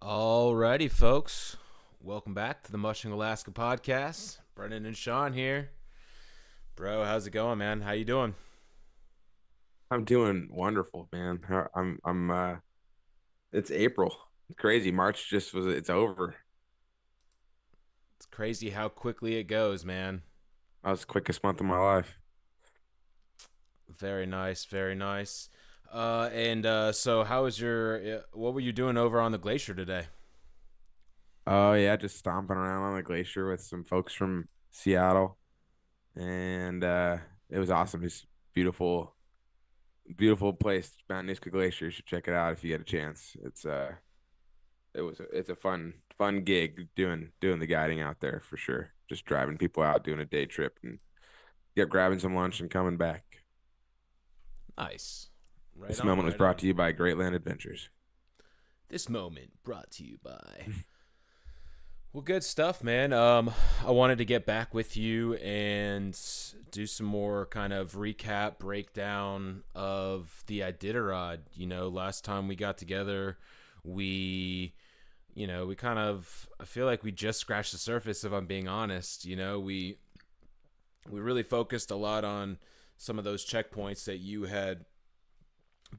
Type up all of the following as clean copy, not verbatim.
Alrighty, folks. Welcome back to the Mushing Alaska podcast. Brendan and Sean here. Bro, how's it going, man? How you doing? I'm doing wonderful, man. It's April. Crazy. March it's over. It's crazy how quickly it goes, man. That was the quickest month of my life. Very nice, very nice. So how was what were you doing over on the glacier today? Oh yeah, just stomping around on the glacier with some folks from Seattle. And it was awesome. Just beautiful, beautiful place, Mount Niska Glacier. You should check it out if you get a chance. It's a fun gig doing the guiding out there for sure. Just driving people out, doing a day trip and get grabbing some lunch and coming back. Nice. Right This on, moment was right brought on. to you by Great Land Adventures. This moment brought to you by. Well, good stuff, man. I wanted to get back with you and do some more kind of recap, breakdown of the Iditarod. Last time we got together, we, we kind of, I feel like we just scratched the surface. If I'm being honest, we really focused a lot on some of those checkpoints that you had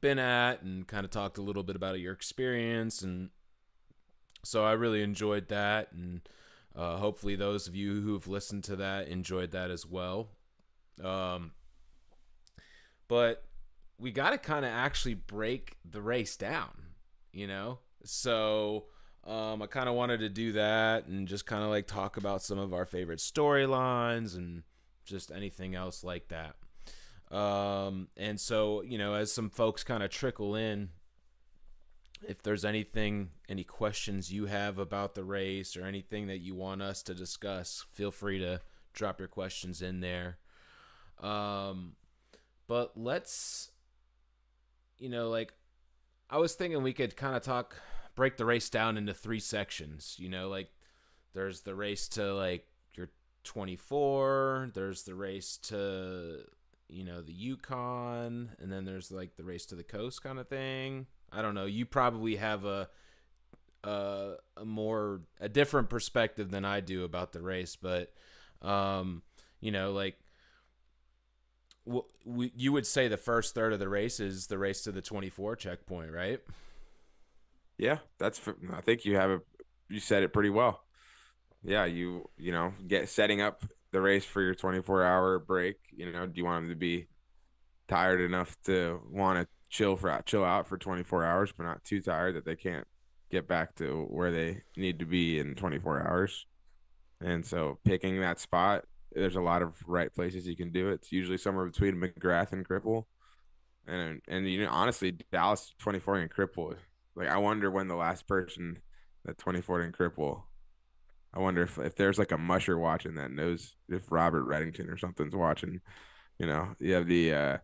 been at, and kind of talked a little bit about your experience, and so I really enjoyed that, and hopefully those of you who've listened to that enjoyed that as well. Um, but we got to kind of actually break the race down, you know? So I kind of wanted to do that and just kind of like talk about some of our favorite storylines and just anything else like that. And so, as some folks kind of trickle in, if there's any questions you have about the race or anything that you want us to discuss, feel free to drop your questions in there. Um, but let's, like, I was thinking we could kind of break the race down into three sections. Like, there's the race to like your 24, there's the race to, the Yukon, and then there's like the race to the coast kind of thing. I don't know. You probably have a different perspective than I do about the race, but like you would say the first third of the race is the race to the 24 checkpoint, right? Yeah, I think you said it pretty well. Yeah, get setting up the race for your 24-hour break. Do you want them to be tired enough to want to chill out for 24 hours, but not too tired that they can't get back to where they need to be in 24 hours? And so picking that spot, there's a lot of right places you can do it. It's usually somewhere between McGrath and Cripple. And honestly, Dallas 24 and Cripple. Like I wonder when the last person that 24 and Cripple. I wonder if there's like a musher watching that knows if Robert Reddington or something's watching. You have the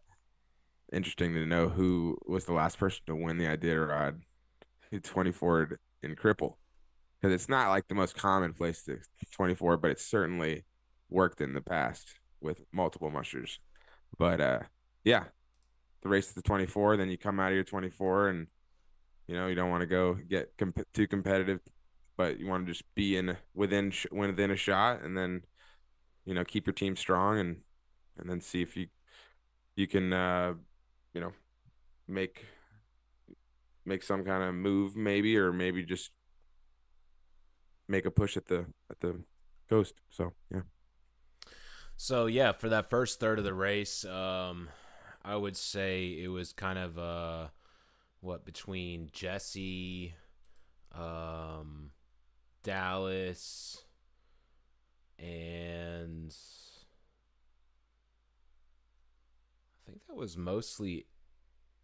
interesting to know who was the last person to win the Iditarod 24 in Cripple, because it's not like the most common place to 24, but it's certainly worked in the past with multiple mushers. But yeah, the race to the 24, then you come out of your 24, and you don't want to go get too competitive, but you want to just be within a shot, and then keep your team strong, and then see if you can you know make make some kind of move, maybe, or maybe just make a push at the coast. So yeah. So yeah, for that first third of the race, I would say it was kind of what between Jesse, um, Dallas, and I think that was mostly.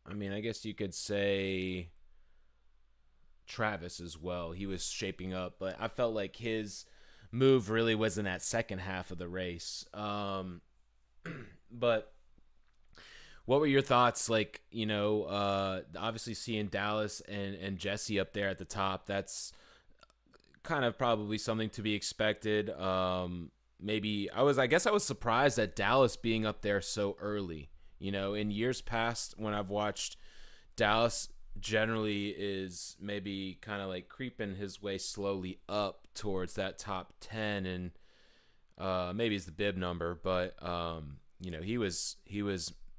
I mean, I guess you could say Travis as well. He was shaping up, but I felt like his move really was in that second half of the race. But what were your thoughts? Like, obviously seeing Dallas and Jesse up there at the top, that's kind of probably something to be expected. Maybe I guess I was surprised at Dallas being up there so early. In years past when I've watched Dallas generally is maybe kind of like creeping his way slowly up towards that top 10, and maybe it's the bib number, but he was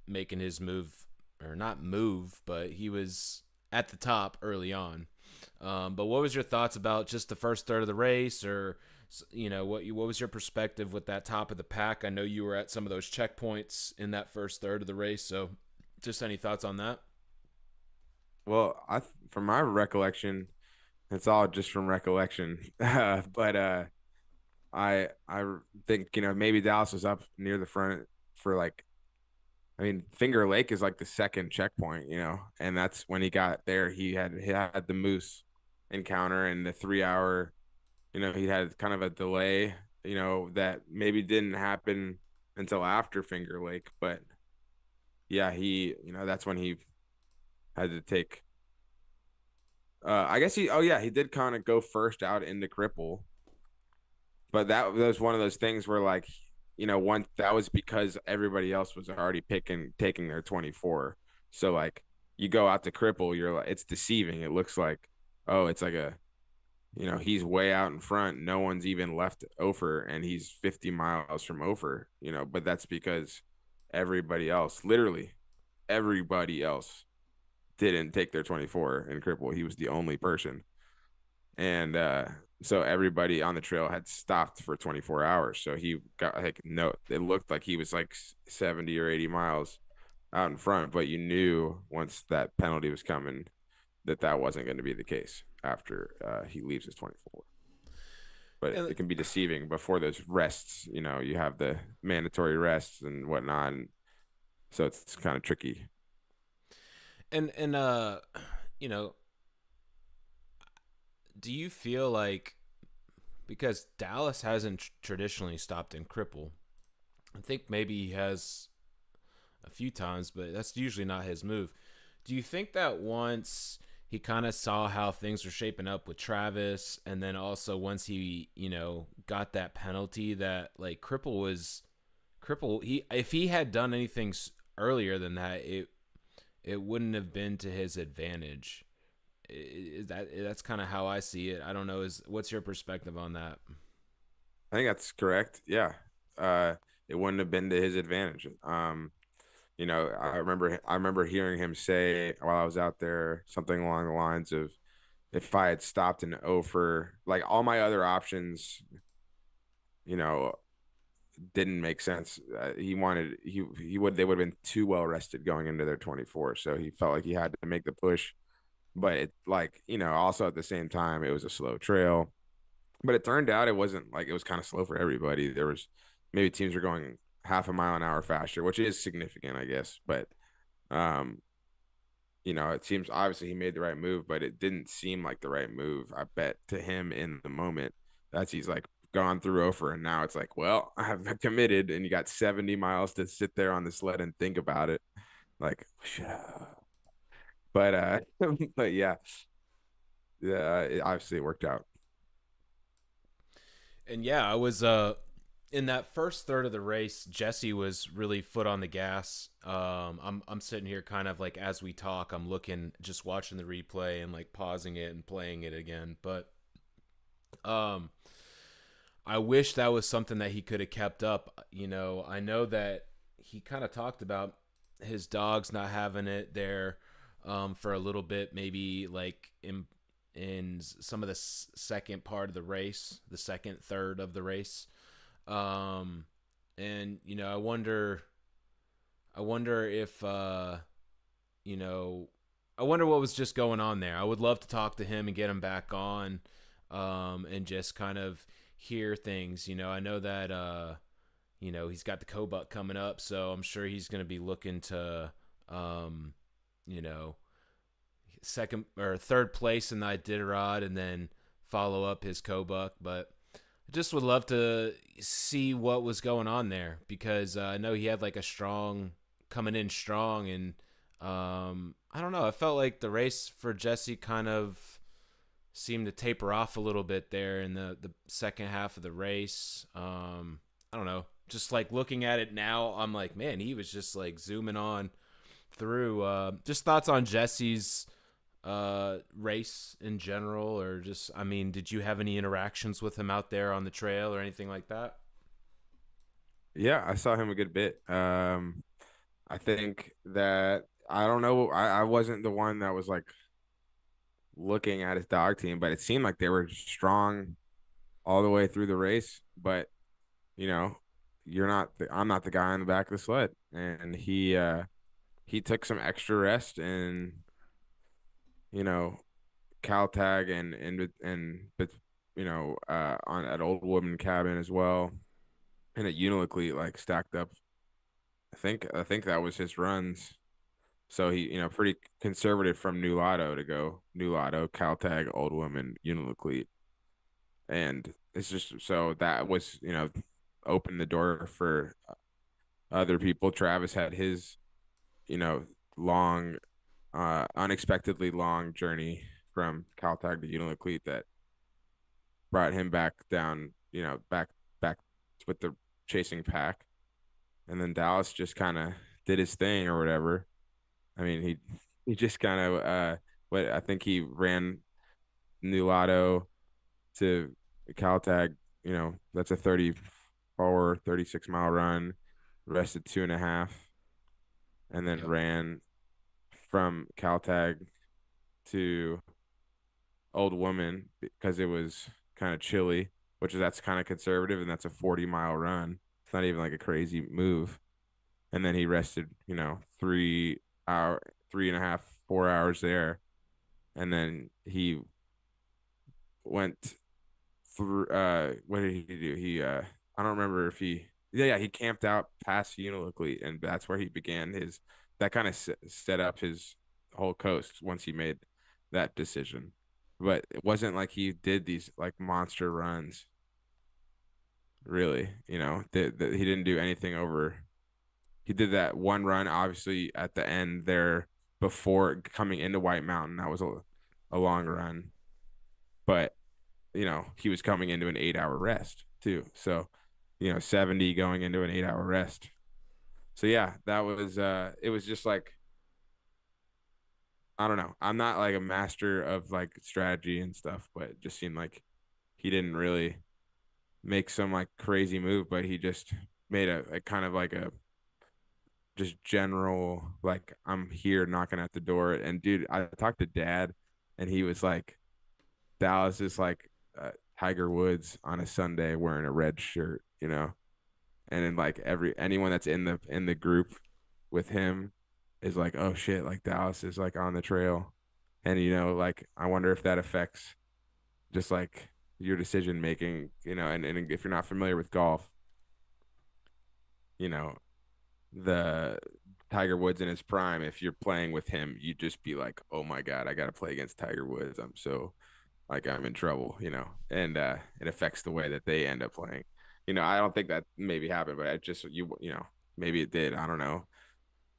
making his move, or not move, but he was at the top early on. But what was your thoughts about just the first third of the race, or what was your perspective with that top of the pack? I know you were at some of those checkpoints in that first third of the race, so just any thoughts on that? Well, from my recollection, it's all just from recollection. But I think maybe Dallas was up near the front for like, I mean, Finger Lake is like the second checkpoint, and that's when he got there. He had the Moose encounter and the 3 hour. He had kind of a delay, that maybe didn't happen until after Finger Lake, but yeah, that's when he had to take. I guess he did kind of go first out into Cripple, but that was one of those things where like, once that was because everybody else was already taking their 24. So like you go out to Cripple, you're like, it's deceiving. It looks like, oh, it's like he's way out in front. No one's even left Ophir, and he's 50 miles from Ophir, but that's because everybody else, literally everybody else, didn't take their 24 in Cripple. He was the only person. And so everybody on the trail had stopped for 24 hours. So he got like, no, it looked like he was like 70 or 80 miles out in front, but you knew once that penalty was coming that wasn't going to be the case after he leaves his 24. But And it can be deceiving before those rests. You have the mandatory rests and whatnot, and so it's kind of tricky. and you know, do you feel like, because Dallas hasn't traditionally stopped in Cripple, I think maybe he has a few times, but that's usually not his move. Do you think that once he kind of saw how things were shaping up with Travis, and then also once he, got that penalty, that like Cripple, he if he had done anything earlier than that, it wouldn't have been to his advantage. That's kind of how I see it. I don't know. What's your perspective on that? I think that's correct. Yeah. Uh, it wouldn't have been to his advantage. I remember hearing him say while I was out there something along the lines of, if I had stopped in Ophir, like all my other options, you know, didn't make sense. They would have been too well rested going into their 24. So he felt like he had to make the push, but it like, also at the same time, it was a slow trail. But it turned out it wasn't like, it was kind of slow for everybody. There was maybe teams were going half a mile an hour faster, which is significant, I guess. But um, it seems obviously he made the right move, but it didn't seem like the right move, I bet, to him in the moment. That's He's like gone through Ophir, and now it's like, well, I've committed, and you got 70 miles to sit there on the sled and think about it. Like, but but yeah, obviously it worked out. And yeah, I was in that first third of the race. Jesse was really foot on the gas. I'm sitting here kind of like, as we talk, I'm looking, just watching the replay and like pausing it and playing it again. But um, I wish that was something that he could have kept up. I know that he kind of talked about his dogs not having it there for a little bit, maybe like in some of the second part of the race, the second third of the race. And I wonder if I wonder what was just going on there. I would love to talk to him and get him back on, and just kind of hear things. I know that he's got the Cobuck coming up, so I'm sure he's going to be looking to you know second or third place in the Iditarod, and then follow up his Cobuck. But I just would love to see what was going on there, because I know he had like a strong coming in strong, and I don't know. I felt like the race for Jesse kind of seemed to taper off a little bit there in the second half of the race. I don't know. Just like looking at it now, I'm like, man, he was just like zooming on through. Just thoughts on Jesse's race in general, or just, I mean, did you have any interactions with him out there on the trail or anything like that? Yeah, I saw him a good bit. I think that I don't know. I wasn't the one that was like looking at his dog team, but it seemed like they were strong all the way through the race. But you know, I'm not the guy on the back of the sled, and he took some extra rest in you know Caltag but on at Old Woman Cabin as well, and at Unilicleat like stacked up. I think that was his runs. So he, pretty conservative from New Lotto to go New Lotto, Caltag, Old Woman, Unilicleat. And it's just so that was, opened the door for other people. Travis had his, you know, long, unexpectedly long journey from Caltag to Unilicleat that brought him back down, back with the chasing pack. And then Dallas just kind of did his thing or whatever. I mean, he just kind of what I think he ran New Lotto to Caltag. That's a 34, 36 mile run. Rested 2.5, and then Yep. ran from Caltag to Old Woman because it was kind of chilly, that's kind of conservative, and that's a 40-mile run. It's not even like a crazy move. And then he rested, 3 hour, 3.5, 4 hours there, and then he went through. What did he do? I don't remember if he. Yeah, he camped out past Unilicleat, and that's where he began his. That kind of set up his whole coast once he made that decision. But it wasn't like he did these like monster runs. Really, he didn't do anything over. He did that one run, obviously at the end there before coming into White Mountain. That was a long run, but he was coming into an 8 hour rest too. So, 70 going into an 8 hour rest. So yeah, that was it was just like I don't know. I'm not like a master of like strategy and stuff, but it just seemed like he didn't really make some like crazy move, but he just made a kind of like a just general like I'm here knocking at the door. And dude, I talked to Dad, and he was like, Dallas is like Tiger Woods on a Sunday wearing a red shirt, and then like anyone that's in the group with him is like, oh shit, like Dallas is like on the trail, and like I wonder if that affects just like your decision making, and if you're not familiar with golf, you know the Tiger Woods in his prime, if you're playing with him, you just be like, oh my God, I got to play against Tiger Woods. I'm so like I'm in trouble, and it affects the way that they end up playing. I don't think that maybe happened, but I just, maybe it did. I don't know.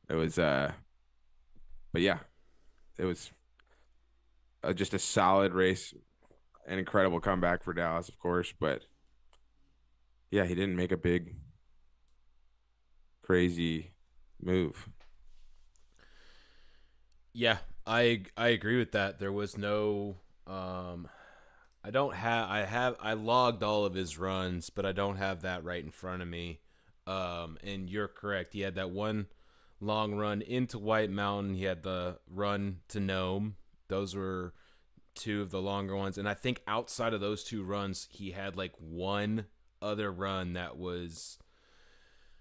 It was, but yeah, it was just a solid race, an incredible comeback for Dallas, of course. But yeah, he didn't make a big, crazy move. Yeah, I agree with that. There was no um I logged all of his runs, but I don't have that right in front of me. And you're correct. He had that one long run into White Mountain. He had the run to Nome. Those were two of the longer ones. And I think outside of those two runs, he had like one other run that was,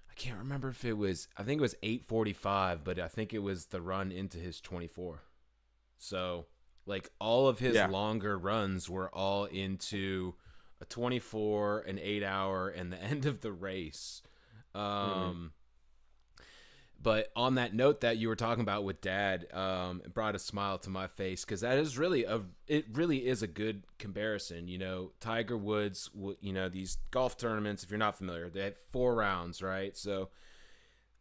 I can't remember if it was, I think it was 8:45, but I think it was the run into his 24. So, like, all of his Yeah. longer runs were all into a 24, an 8 hour, and the end of the race. Mm-hmm. Um, but on that note that you were talking about with Dad, it brought a smile to my face because that is really it really is a good comparison. Tiger Woods, these golf tournaments, if you're not familiar, they had 4 rounds, right? So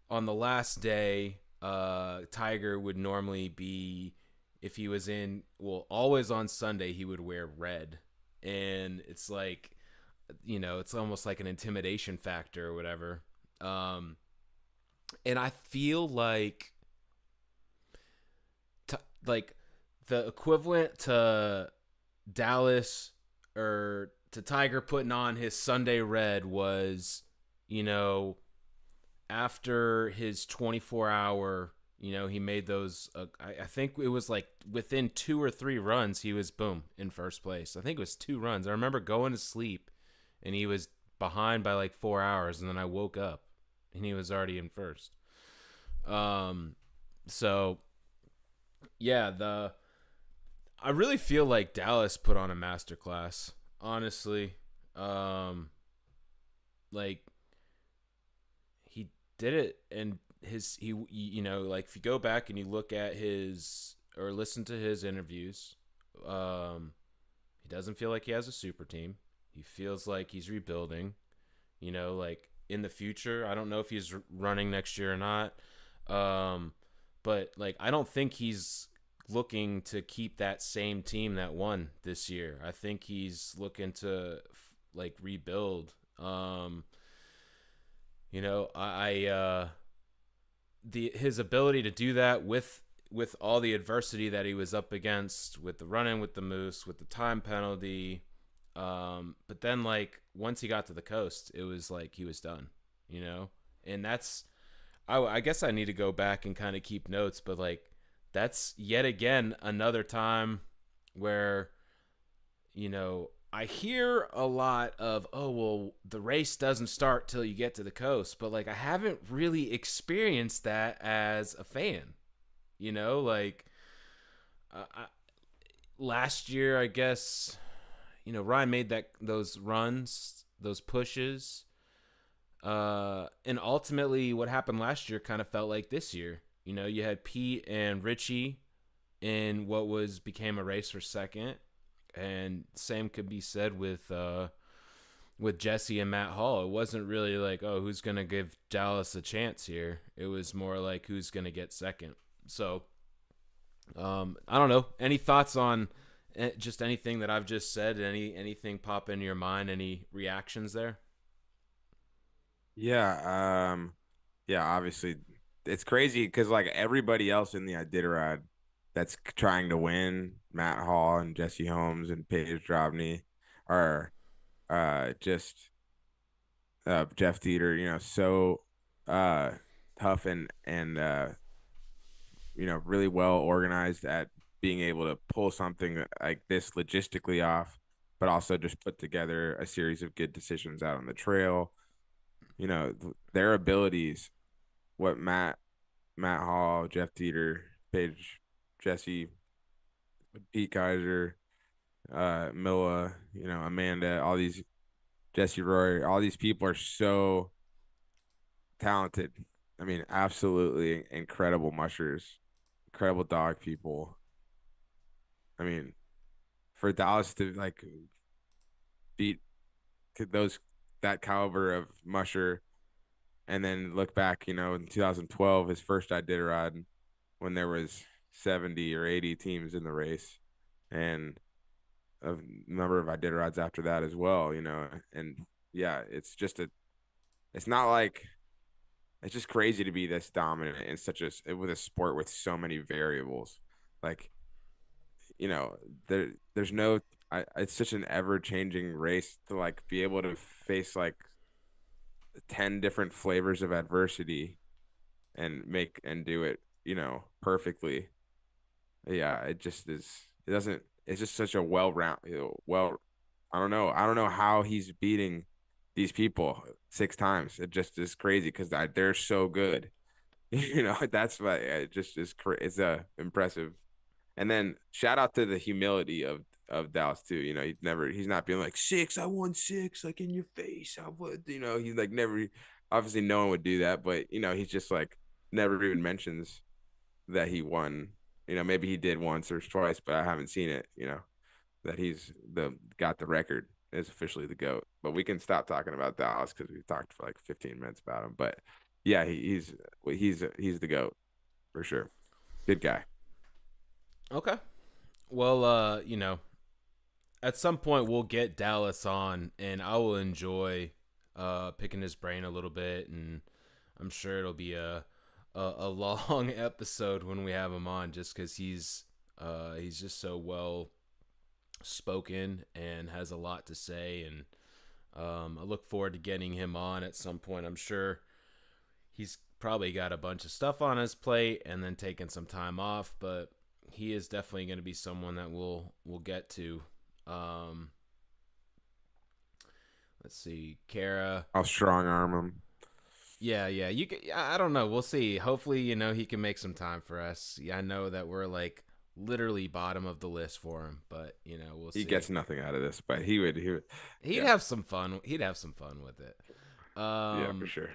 on the last day, Tiger would normally be, if he was always on Sunday, he would wear red. And it's like, it's almost like an intimidation factor or whatever. And I feel like, like the equivalent to Dallas or to Tiger putting on his Sunday red was, you know, after his 24-hour, he made those. I think it was like within 2 or 3 runs, he was boom in first place. I think it was 2 runs. I remember going to sleep, and he was behind by like 4 hours, and then I woke up, and he was already in first. So yeah, I really feel like Dallas put on a masterclass. Honestly, like he did it, and like if you go back and you look at his or listen to his interviews, he doesn't feel like he has a super team. He feels like he's rebuilding. Like in the future, I don't know if he's running next year or not. But like I don't think he's looking to keep that same team that won this year. I think he's looking to like rebuild. His ability to do that with all the adversity that he was up against, with the run-in with the Moose, with the time penalty. But then like once he got to the coast, it was like he was done. And that's I guess I need to go back and kind of keep notes, but like that's yet again another time where I hear a lot of, oh well, the race doesn't start till you get to the coast, but like I haven't really experienced that as a fan. Like last year, I guess Ryan made those runs, those pushes. And ultimately, what happened last year kind of felt like this year. You had Pete and Richie in what became a race for second, and same could be said with Jesse and Matt Hall. It wasn't really like, oh, who's gonna give Dallas a chance here. It was more like who's gonna get second. So, I don't know. Any thoughts on just anything that I've just said? Anything pop into your mind? Any reactions there? Yeah, yeah, obviously it's crazy because like everybody else in the Iditarod that's trying to win, Matt Hall and Jesse Holmes and Paige Drobny are just Jeff Dieter, so uh tough and really well organized at being able to pull something like this logistically off, but also just put together a series of good decisions out on the trail. Their abilities, what Matt Hall, Jeff Dieter, Paige, Jesse, Pete Kaiser, Milla, Amanda, all these, Jesse Roy, all these people are so talented. I mean, absolutely incredible mushers, incredible dog people. I mean, for Dallas to like beat those that caliber of musher and then look back, in 2012, his first Iditarod, when there was 70 or 80 teams in the race, and a number of Iditarods after that as well, and yeah, it's not like, it's just crazy to be this dominant in with a sport with so many variables. Like, there's no, it's such an ever changing race to like be able to face like 10 different flavors of adversity and make and do it, perfectly. Yeah, it just is. It doesn't. It's just such a well-round. I don't know how he's beating these people 6 times. It just is crazy because they're so good. That's why it just is. It's impressive. And then shout out to the humility of Dallas too. He's not being like six. I won six, like in your face. I would. He's like never. Obviously, no one would do that, but he's just like never even mentions that he won. Maybe he did once or twice, but I haven't seen it. That he's got the record, is officially the GOAT. But we can stop talking about Dallas because we've talked for like 15 minutes about him. But yeah, he's the GOAT for sure. Good guy. Okay. Well, at some point we'll get Dallas on, and I will enjoy picking his brain a little bit, and I'm sure it'll be a long episode when we have him on, just because he's He's just so well spoken and has a lot to say, and I look forward to getting him on at some point. I'm sure he's probably got a bunch of stuff on his plate and then taking some time off, but he is definitely going to be someone that we'll get to. Um, let's see, Kara. I'll strong arm him. Yeah, yeah. You can, I don't know. We'll see. Hopefully, he can make some time for us. Yeah, I know that we're like literally bottom of the list for him, but we'll He see. gets nothing out of this, but he would, He'd yeah, have some fun. He'd have some fun with it. yeah, for Um, sure.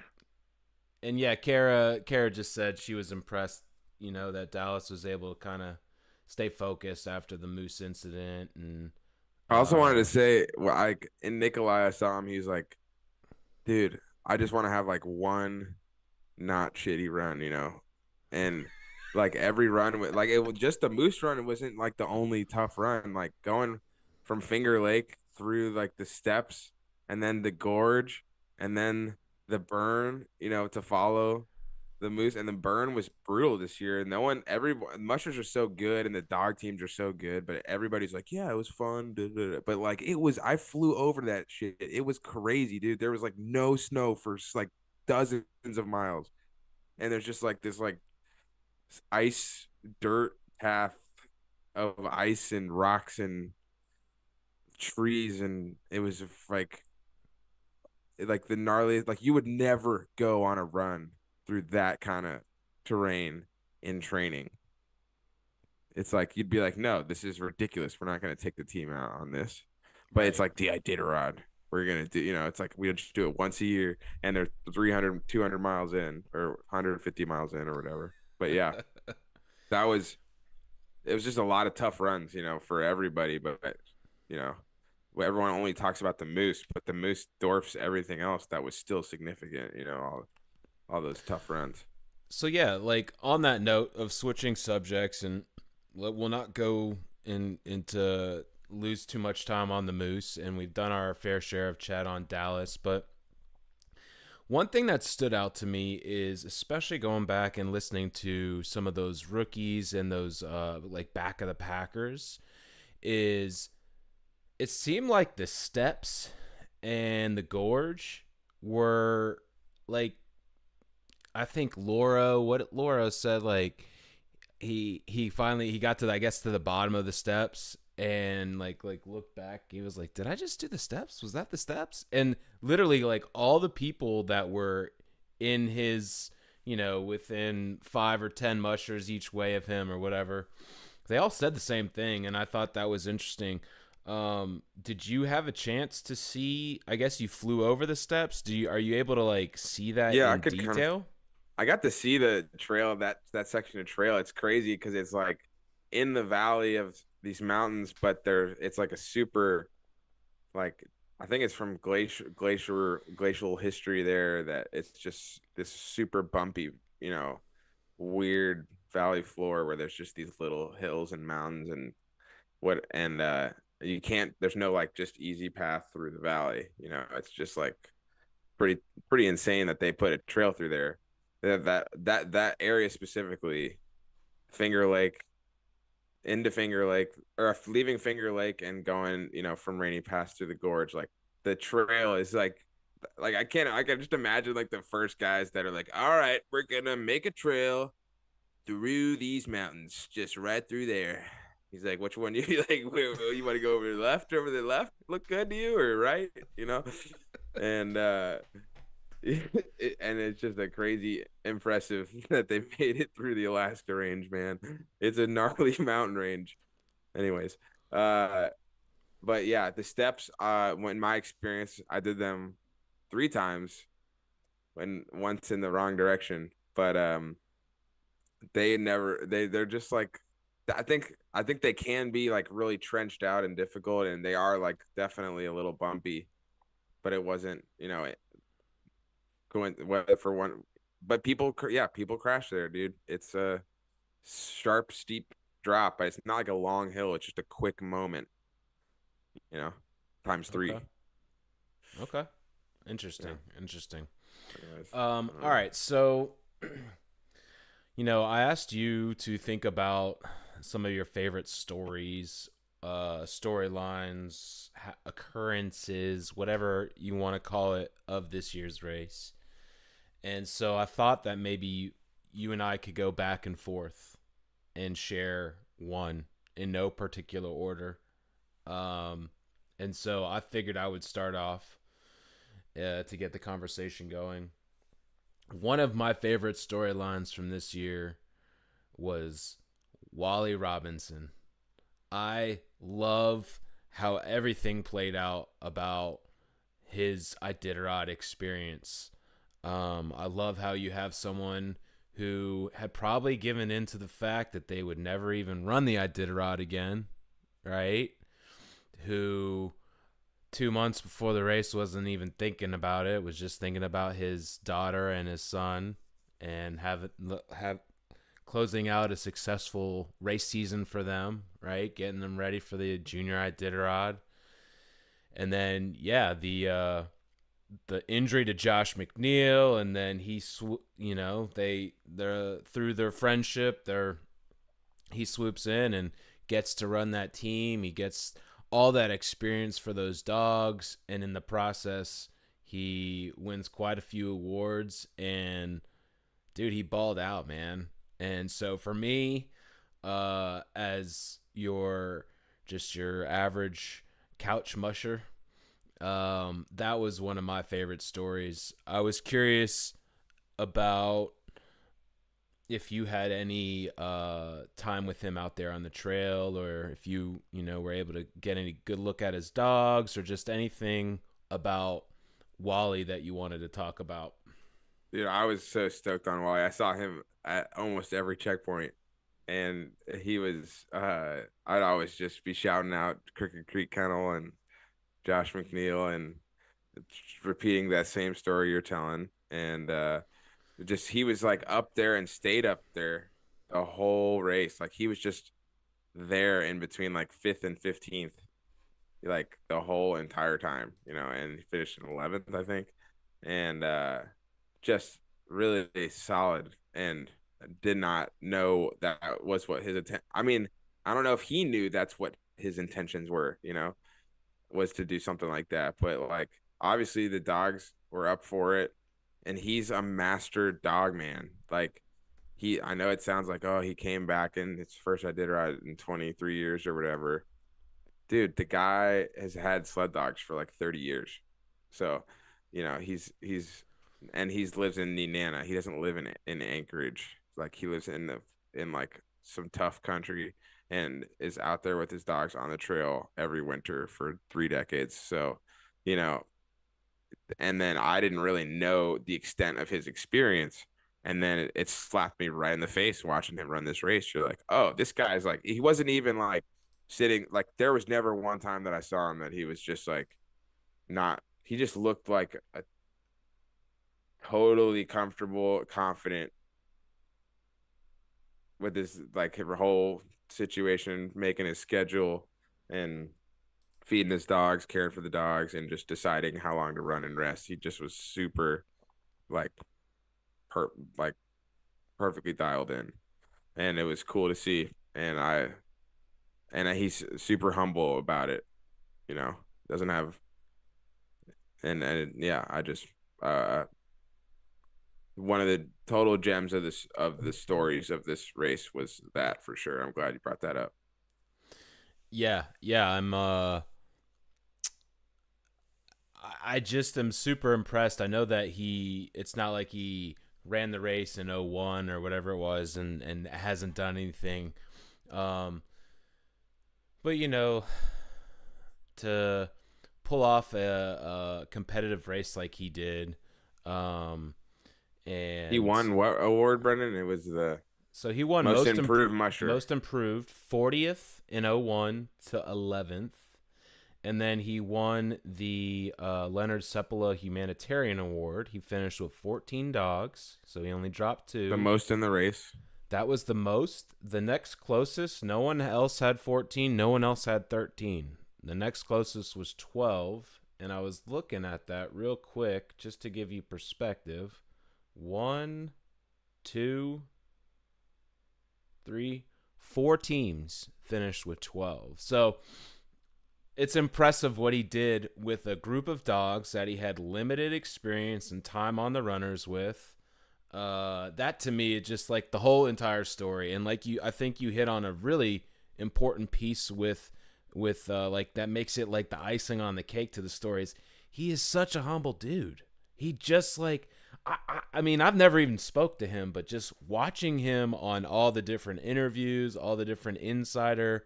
and yeah, Kara just said she was impressed. That Dallas was able to kind of stay focused after the Moose incident, and I also wanted to uh, say, well, like in Nikolai, I saw him. He was like, dude, I just want to have like one not shitty run, and like every run with like it was just the Moose run. It wasn't like the only tough run. Like going from Finger Lake through like the steps and then the gorge and then the burn, to follow the Moose. And the burn was brutal this year. No one, every mushers are so good and the dog teams are so good, but everybody's like, yeah, it was fun. Da, da, da. But like it was, I flew over that shit. It was crazy, dude. There was like no snow for like dozens of miles, and there's just like this like ice dirt path of ice and rocks and trees, and it was like the gnarliest. Like you would never go on a run through that kind of terrain in training. It's like you'd be like, no, this is ridiculous. We're not going to take the team out on this. But it's right. like the Iditarod. We're going to do, it's like we just do it once a year and they're 300, 200 miles in or 150 miles in or whatever. But yeah, that was it was just a lot of tough runs, for everybody. But you know, everyone only talks about the Moose, but the Moose dwarfs everything else that was still significant. All those tough runs. So yeah, like on that note of switching subjects, and we'll not go into lose too much time on the Moose, and we've done our fair share of chat on Dallas, but one thing that stood out to me is, especially going back and listening to some of those rookies and those like back of the Packers, is it seemed like the steps and the gorge were like, I think Laura said, like he finally he got to, I guess, to the bottom of the steps and like looked back. He was like, did I just do the steps? Was that the steps? And literally like all the people that were in his, within 5 or 10 mushers each way of him or whatever, they all said the same thing, and I thought that was interesting. Did you have a chance to see? I guess you flew over the steps. Are you able to like see that Yeah, in detail? I got to see the trail, that section of trail. It's crazy because it's like in the valley of these mountains, but it's like a super, like I think it's from glacial history there, that it's just this super bumpy, weird valley floor where there's just these little hills and mountains you can't, there's no like just easy path through the valley. It's just like pretty pretty insane that they put a trail through there. That area specifically, Finger Lake into Finger Lake, or leaving Finger Lake and going, from Rainy Pass through the gorge, like the trail is like I can just imagine like the first guys that are like, all right, we're gonna make a trail through these mountains, just right through there. He's like, which one do you like? You want to go over the left? Over the left? Look good to you, or right? And and it's just a crazy impressive that they made it through the Alaska range, man. It's a gnarly mountain range. Anyways, but yeah, the steps, when my experience, I did them 3 times, when once in the wrong direction. But they're just like, I think they can be like really trenched out and difficult, and they are like definitely a little bumpy, but it wasn't, going for one. But people crash there, dude. It's a sharp, steep drop, but it's not like a long hill. It's just a quick moment, you know, times Okay. three. Okay. Yeah. Interesting. Interesting. Anyways, I All don't know. right. So, I asked you to think about some of your favorite stories, storylines, occurrences, whatever you want to call it, of this year's race. And so I thought that maybe you and I could go back and forth and share one in no particular order. Um, and so I figured I would start off to get the conversation going. One of my favorite storylines from this year was Wally Robinson. I love how everything played out about his Iditarod experience. I love how you have someone who had probably given in to the fact that they would never even run the Iditarod again, right? Who 2 months before the race wasn't even thinking about it, was just thinking about his daughter and his son, and have closing out a successful race season for them, right? Getting them ready for the junior Iditarod. And then the injury to Josh McNeil, and then they're through their friendship, he swoops in and gets to run that team. He gets all that experience for those dogs, and in the process, he wins quite a few awards. And dude, he balled out, man. And so for me, as your average couch musher, that was one of my favorite stories. I was curious about if you had any time with him out there on the trail, or if you were able to get any good look at his dogs, or just anything about Wally that you wanted to talk about. Dude, I was so stoked on Wally. I saw him at almost every checkpoint, and he was. I'd always just be shouting out Crooked Creek Kennel and Josh McNeil, and repeating that same story you're telling. And just he was like up there and stayed up there the whole race. Like he was just there in between like 5th and 15th, like the whole entire time, and he finished in 11th, I think. And just really solid, and did not know that was what his intent. I mean, I don't know if he knew that's what his intentions were, was to do something like that. But like obviously the dogs were up for it, and he's a master dog man. Like I know it sounds like, oh, he came back and it's first I did right in 23 years or whatever. Dude, the guy has had sled dogs for like 30 years. So, he's lives in Nenana. He doesn't live in Anchorage. Like he lives in like some tough country, and is out there with his dogs on the trail every winter for 3 decades. So, and then I didn't really know the extent of his experience. And then it slapped me right in the face watching him run this race. You're like, oh, this guy's like, he wasn't even like sitting, like there was never one time that I saw him that he was just like he just looked like a totally comfortable, confident with this like whole situation, making his schedule and feeding his dogs, caring for the dogs, and just deciding how long to run and rest. He just was super like like perfectly dialed in, and it was cool to see. And he's super humble about it, doesn't have. And yeah, I just one of the total gems of the stories of this race was that, for sure. I'm glad you brought that up. Yeah, I'm I just am super impressed. I know that it's not like he ran the race in 01 or whatever it was, and hasn't done anything. But to pull off a competitive race like he did, and he won what award, Brendan? It was so he won most improved musher. Most improved, 40th in 01 to 11th. And then he won the Leonard Seppala Humanitarian Award. He finished with 14 dogs, so he only dropped 2. The most in the race. That was the most. The next closest, no one else had 14. No one else had 13. The next closest was 12. And I was looking at that real quick just to give you perspective. 1, 2, 3, 4 teams finished with 12. So it's impressive what he did with a group of dogs that he had limited experience and time on the runners with. That to me is just like the whole entire story. And like I think you hit on a really important piece with like that makes it like the icing on the cake to the stories. He is such a humble dude. He just like I mean, I've never even spoke to him, but just watching him on all the different interviews, all the different insider,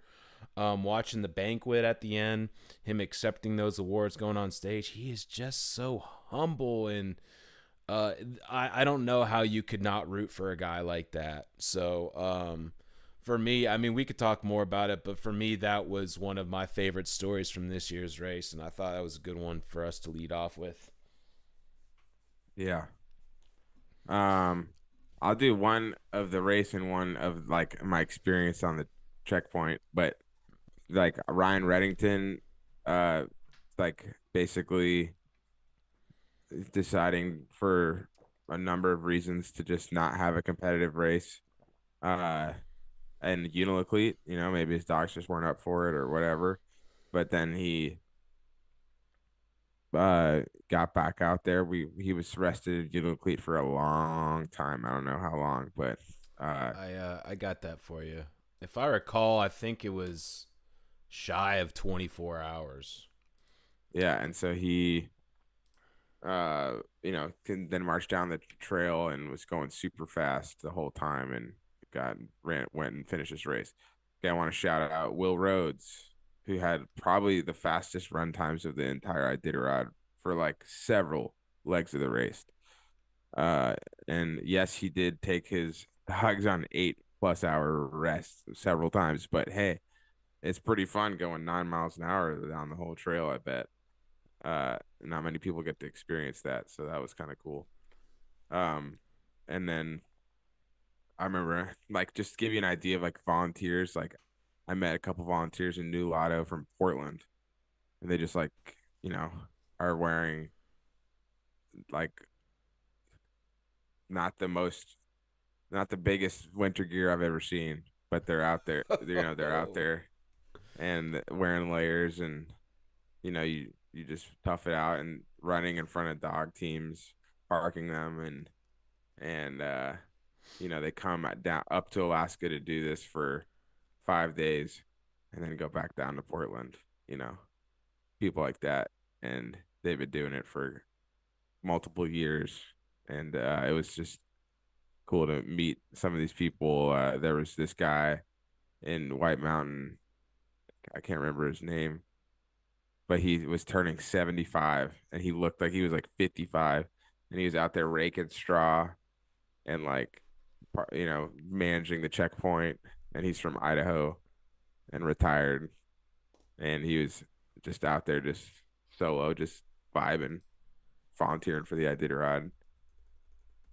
watching the banquet at the end, him accepting those awards, going on stage, he is just so humble. And I don't know how you could not root for a guy like that. So for me, I mean, we could talk more about it, but for me, that was one of my favorite stories from this year's race, and I thought that was a good one for us to lead off with. Yeah. Um, I'll do one of the race and one of like my experience on the checkpoint, but like Ryan Reddington, uh, like basically deciding for a number of reasons to just not have a competitive race. Uh, and Uniloclete, maybe his dogs just weren't up for it or whatever. But then he got back out there. He was rested at Uniloclete for a long time. I don't know how long, but I got that for you. If I recall, I think it was shy of 24 hours. yeah, and so he can then march down the trail and was going super fast the whole time and went and finished his race. Okay, I want to shout out Will Rhodes, who had probably the fastest run times of the entire Iditarod for like several legs of the race. And yes, he did take his dogs on 8+ hour rest several times, but hey, it's pretty fun going 9 miles an hour down the whole trail, I bet. Not many people get to experience that, so that was kind of cool. And then I remember, like, just to give you an idea of like volunteers, like I met a couple volunteers in New Lotto from Portland, and they just like, you know, are wearing like not the most, not the biggest winter gear I've ever seen, but they're out there, they're out there and wearing layers, and you just tough it out and running in front of dog teams, parking them, and they come down up to Alaska to do this for 5 days, and then go back down to Portland. People like that, and they've been doing it for multiple years, and it was just cool to meet some of these people. There was this guy in White Mountain, I can't remember his name, but he was turning 75 and he looked like he was like 55, and he was out there raking straw and like managing the checkpoint, and he's from Idaho and retired, and he was just out there just solo, just vibing, volunteering for the Iditarod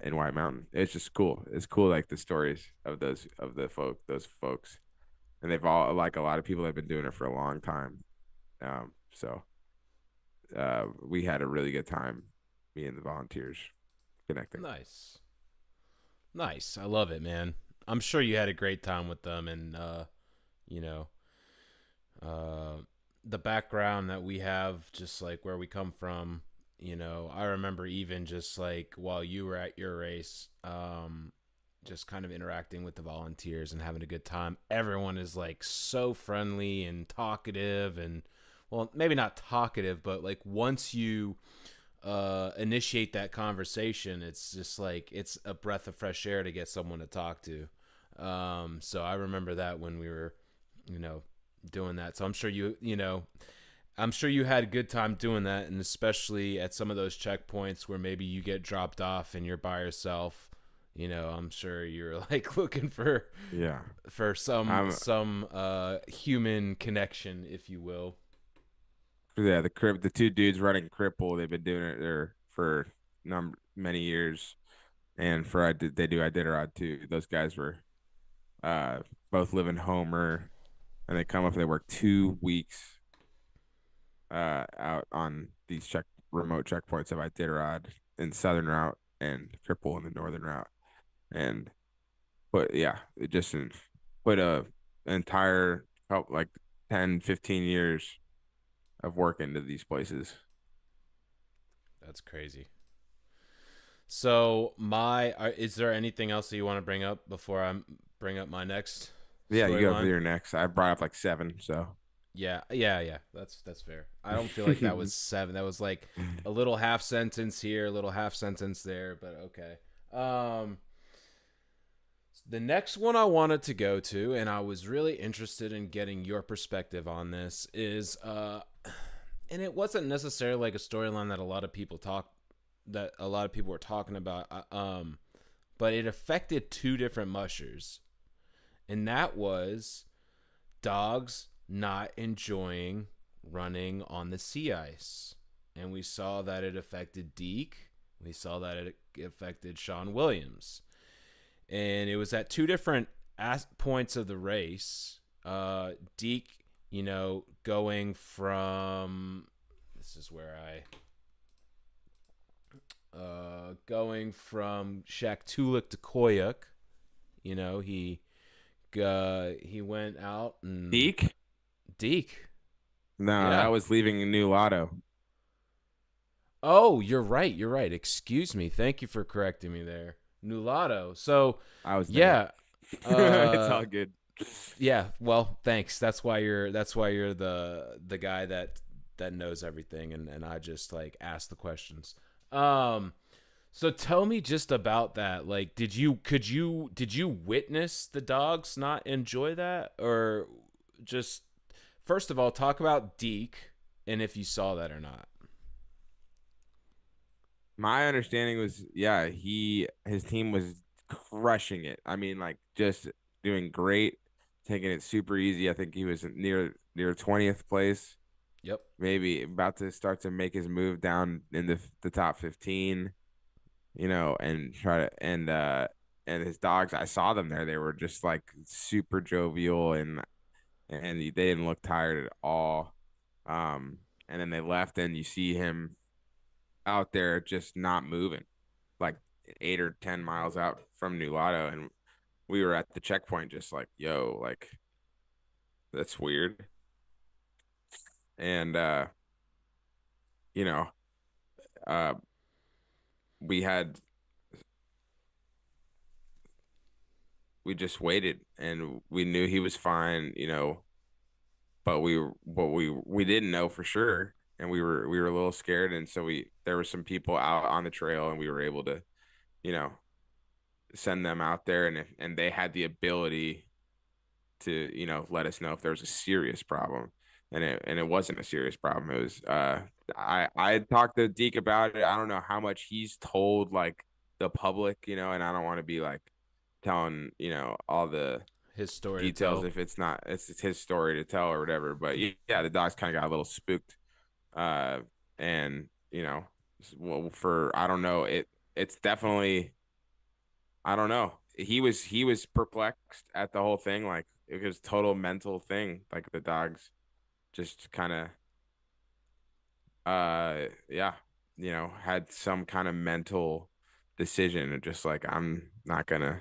in White Mountain. It's just cool. It's cool, like the stories of those folks, and they've all, like, a lot of people have been doing it for a long time. So we had a really good time, me and the volunteers, connecting. Nice. Nice. I love it, man. I'm sure you had a great time with them, and you know, the background that we have, just like where we come from. I remember even just like while you were at your race, just kind of interacting with the volunteers and having a good time. Everyone is like so friendly and talkative, and well, maybe not talkative, but like once you initiate that conversation, it's just like it's a breath of fresh air to get someone to talk to. So I remember that when we were, doing that. So I'm sure you had a good time doing that, and especially at some of those checkpoints where maybe you get dropped off and you're by yourself. I'm sure you're like looking for Yeah. some human connection, if you will. Yeah, the two dudes running Cripple, they've been doing it there for many years, and they do Iditarod too. Those guys were uh both live in Homer, and they come up. They work 2 weeks out on these remote checkpoints of Iditarod in southern route and Cripple in the northern route, and but yeah, it just put an entire like 10, 15 years of work into these places. That's crazy. So, is there anything else that you want to bring up before I bring up my next Yeah, you go for storyline? your next. I brought up like seven, so Yeah. That's fair. I don't feel like that was seven. That was like a little half sentence here, a little half sentence there, but okay. Um, the next one I wanted to go to, and I was really interested in getting your perspective on this, is and it wasn't necessarily like a storyline that a lot of people were talking about, but it affected two different mushers, and that was dogs not enjoying running on the sea ice. And we saw that it affected Deke. We saw that it affected Sean Williams. And it was at two different points of the race. Deke, going from. This is where going from Shaktoolik to Koyuk. He went out and Deke? Deke. No, that Yeah. was leaving a new lotto. Oh, you're right. You're right. Excuse me. Thank you for correcting me there. Nulato. So, I was there. yeah. It's all good. Yeah. Well, thanks. That's why you're the guy that knows everything, and I just like ask the questions. So tell me just about that. Like, did you witness the dogs not enjoy that, or just first of all talk about Deke and if you saw that or not? My understanding was, yeah, his team was crushing it. I mean, like just doing great, taking it super easy. I think he was near 20th place, Yep. maybe about to start to make his move down in the top 15, and try to and his dogs, I saw them there. They were just like super jovial and they didn't look tired at all. And then they left and you see him out there just not moving, like 8 or 10 miles out from Nulato, and we were at the checkpoint, just like, yo, like that's weird. And you know, uh, we had we just waited, and we knew he was fine, but we didn't know for sure, and we were a little scared, and so we there were some people out on the trail, and we were able to, you know, send them out there, and they had the ability to let us know if there was a serious problem, and it wasn't a serious problem. It was I had talked to Deke about it. I don't know how much he's told like the public, and I don't want to be like telling all the His story to details tell. if it's his story to tell or whatever. But yeah, the dogs kind of got a little spooked, uh, and well, for I don't know, it's definitely, I don't know. He was perplexed at the whole thing. Like it was total mental thing. Like the dogs just kind of yeah, had some kind of mental decision of just like, I'm not gonna,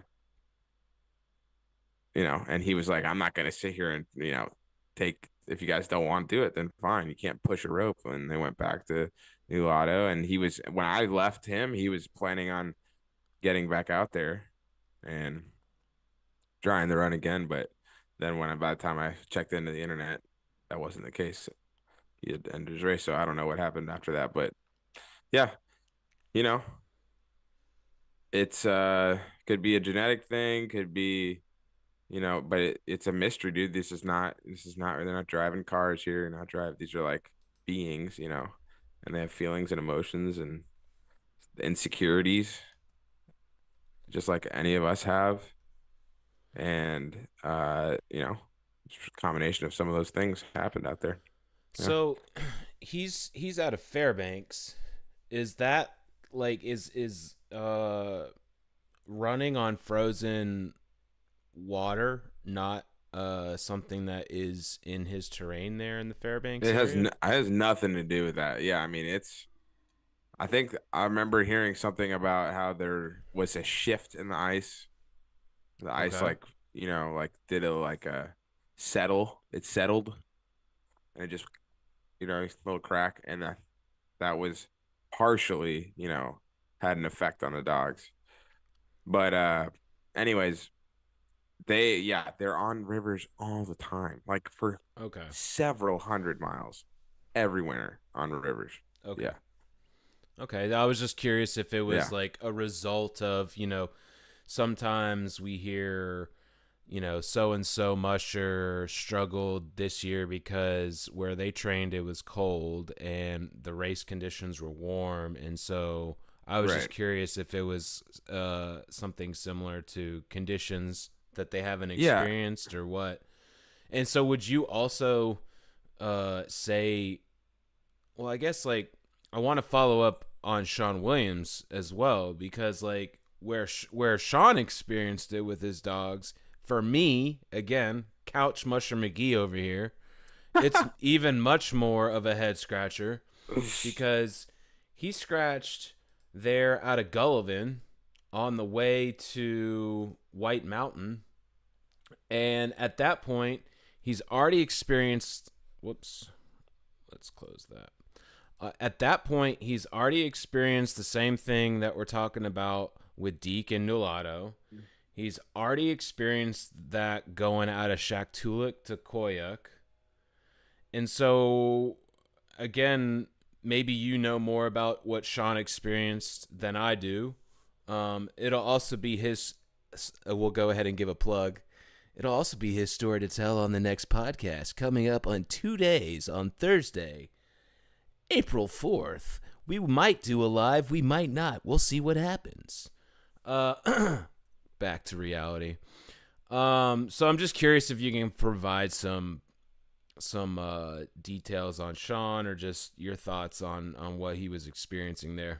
and he was like, I'm not gonna sit here and take, if you guys don't want to do it, then fine. You can't push a rope. And they went back to New Lotto, and when I left him, he was planning on getting back out there and trying to run again. But then by the time I checked into the internet, that wasn't the case. He had ended his race, so I don't know what happened after that. But yeah, you know, it's could be a genetic thing, could be, but it's a mystery, dude. This is not they're not driving cars here, not drive. These are like beings, and they have feelings and emotions and insecurities, just like any of us have. And just a combination of some of those things happened out there. Yeah. So he's out of Fairbanks. Is that like is running on frozen water not something that is in his terrain there in the Fairbanks area? It has nothing to do with that. Yeah, I mean, I think I remember hearing something about how there was a shift in the ice. The ice Okay. like like did a settle. It settled and it just, a little crack, and that was partially, had an effect on the dogs. But anyways, they're on rivers all the time, like for Okay. several hundred miles every winter on rivers. Okay. Yeah. Okay. I was just curious if it was Yeah. like a result of, sometimes we hear, so and so musher struggled this year because where they trained it was cold and the race conditions were warm. And so I was just Right. curious if it was something similar to conditions that they haven't Yeah. experienced or what. And so would you also say, well, I guess like I want to follow up on Sean Williams as well because like where Sean experienced it with his dogs, for me again, Couch Musher McGee over here, it's even much more of a head scratcher because he scratched there out of Gullivan on the way to White Mountain, and at that point, he's already experienced. Whoops, let's close that. At that point, he's already experienced the same thing that we're talking about with Deke and Nulato. He's already experienced that going out of Shaktoolik to Koyuk. And so, again, maybe you know more about what Sean experienced than I do. It'll also be his. We'll go ahead and give a plug. It'll also be his story to tell on the next podcast coming up on 2 days on Thursday, April 4th. We might do a live, we might not. We'll see what happens. Back to reality. So I'm just curious if you can provide some details on Sean or just your thoughts on what he was experiencing there.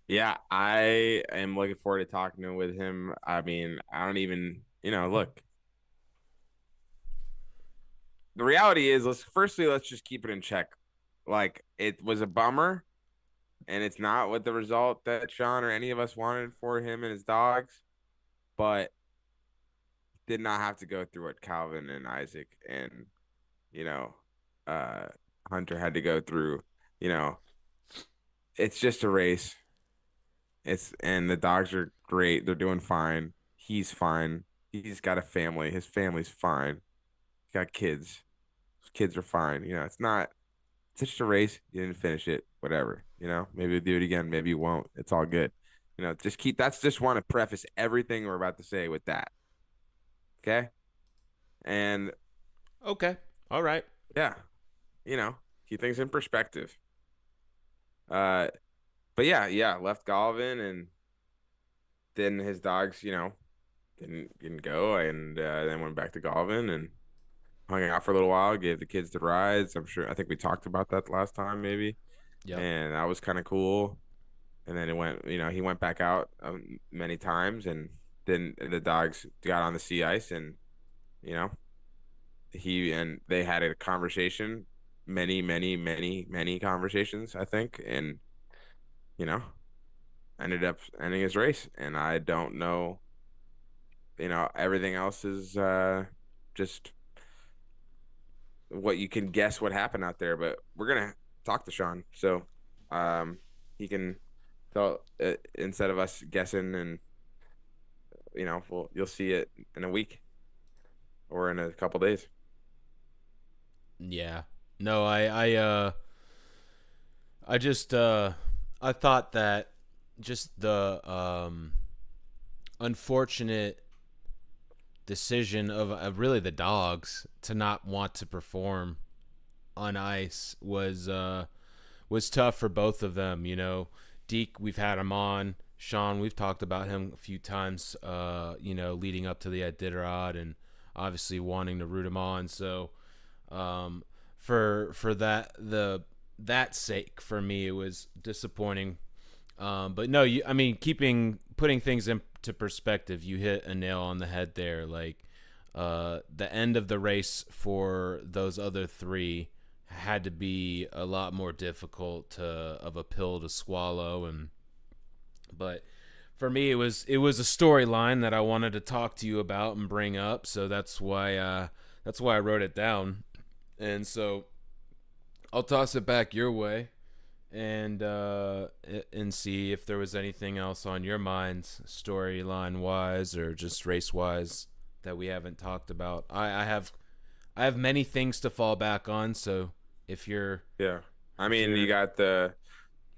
Yeah, I am looking forward to talking with him. I mean, I don't even, look. The reality is, let's just keep it in check. Like, it was a bummer, and it's not what the result that Sean or any of us wanted for him and his dogs, but did not have to go through what Calvin and Isaac and, you know, uh Hunter had to go through. You know, it's just a race. And the dogs are great. They're doing fine. He's fine. He's got a family. His family's fine. He's got kids. His kids are fine. It's just a race. You didn't finish it. Whatever. Maybe we'll do it again. Maybe you won't. It's all good. Just want to preface everything we're about to say with that. Okay. And Okay. All right. yeah, keep things in perspective. Uh, but yeah, left Galvin, and then his dogs, didn't go, and then went back to Galvin and hung out for a little while, gave the kids the rides. I think we talked about that last time, maybe, Yep. and that was kind of cool. And then he went back out many times, and then the dogs got on the sea ice, and you know, they had a conversation, many conversations, I think, and you know, ended up ending his race. And I don't know, everything else is just what you can guess what happened out there. But we're gonna talk to Sean, so he can tell instead of us guessing, and you'll see it in a week or in a couple days. Yeah. No, I just I thought that just the unfortunate decision of really the dogs to not want to perform on ice was tough for both of them. Deke, we've had him on. Sean, we've talked about him a few times. Leading up to the Iditarod, and obviously wanting to root him on. So, for that sake, for me, it was disappointing. But no, putting things into perspective, you hit a nail on the head there. Like, the end of the race for those other three had to be a lot more difficult of a pill to swallow, but For me, it was a storyline that I wanted to talk to you about and bring up, so that's why I wrote it down. And so I'll toss it back your way and see if there was anything else on your mind, storyline wise or just race wise, that we haven't talked about. I have many things to fall back on, so if you're Yeah. I if mean, you you're got the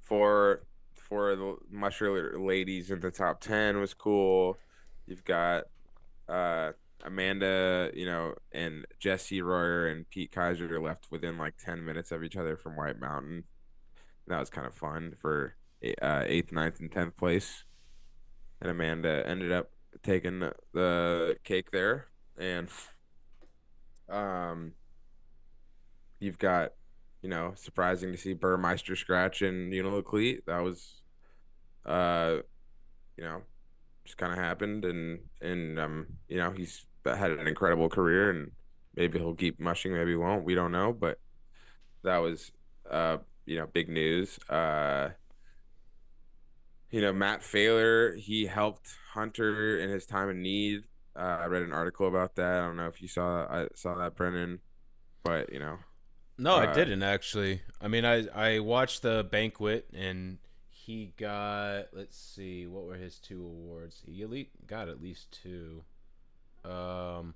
four four of the muscular ladies in the top 10 was cool. You've got uh Amanda, and Jesse Royer and Pete Kaiser left within like 10 minutes of each other from White Mountain. That was kind of fun for eighth, ninth, and 10th place. And Amanda ended up taking the cake there. And um, you've got, surprising to see Burmeister scratch in Unilocleat. That was, uh, you know, just kind of happened. And he's had an incredible career, and maybe he'll keep mushing, maybe he won't. We don't know, but that was, big news. Matt Failer, he helped Hunter in his time of need. I read an article about that. I don't know if you saw that, Brennan, but No, I uh, didn't actually. I mean, I watched the banquet and he got, let's see, what were his two awards? He got at least two. Um,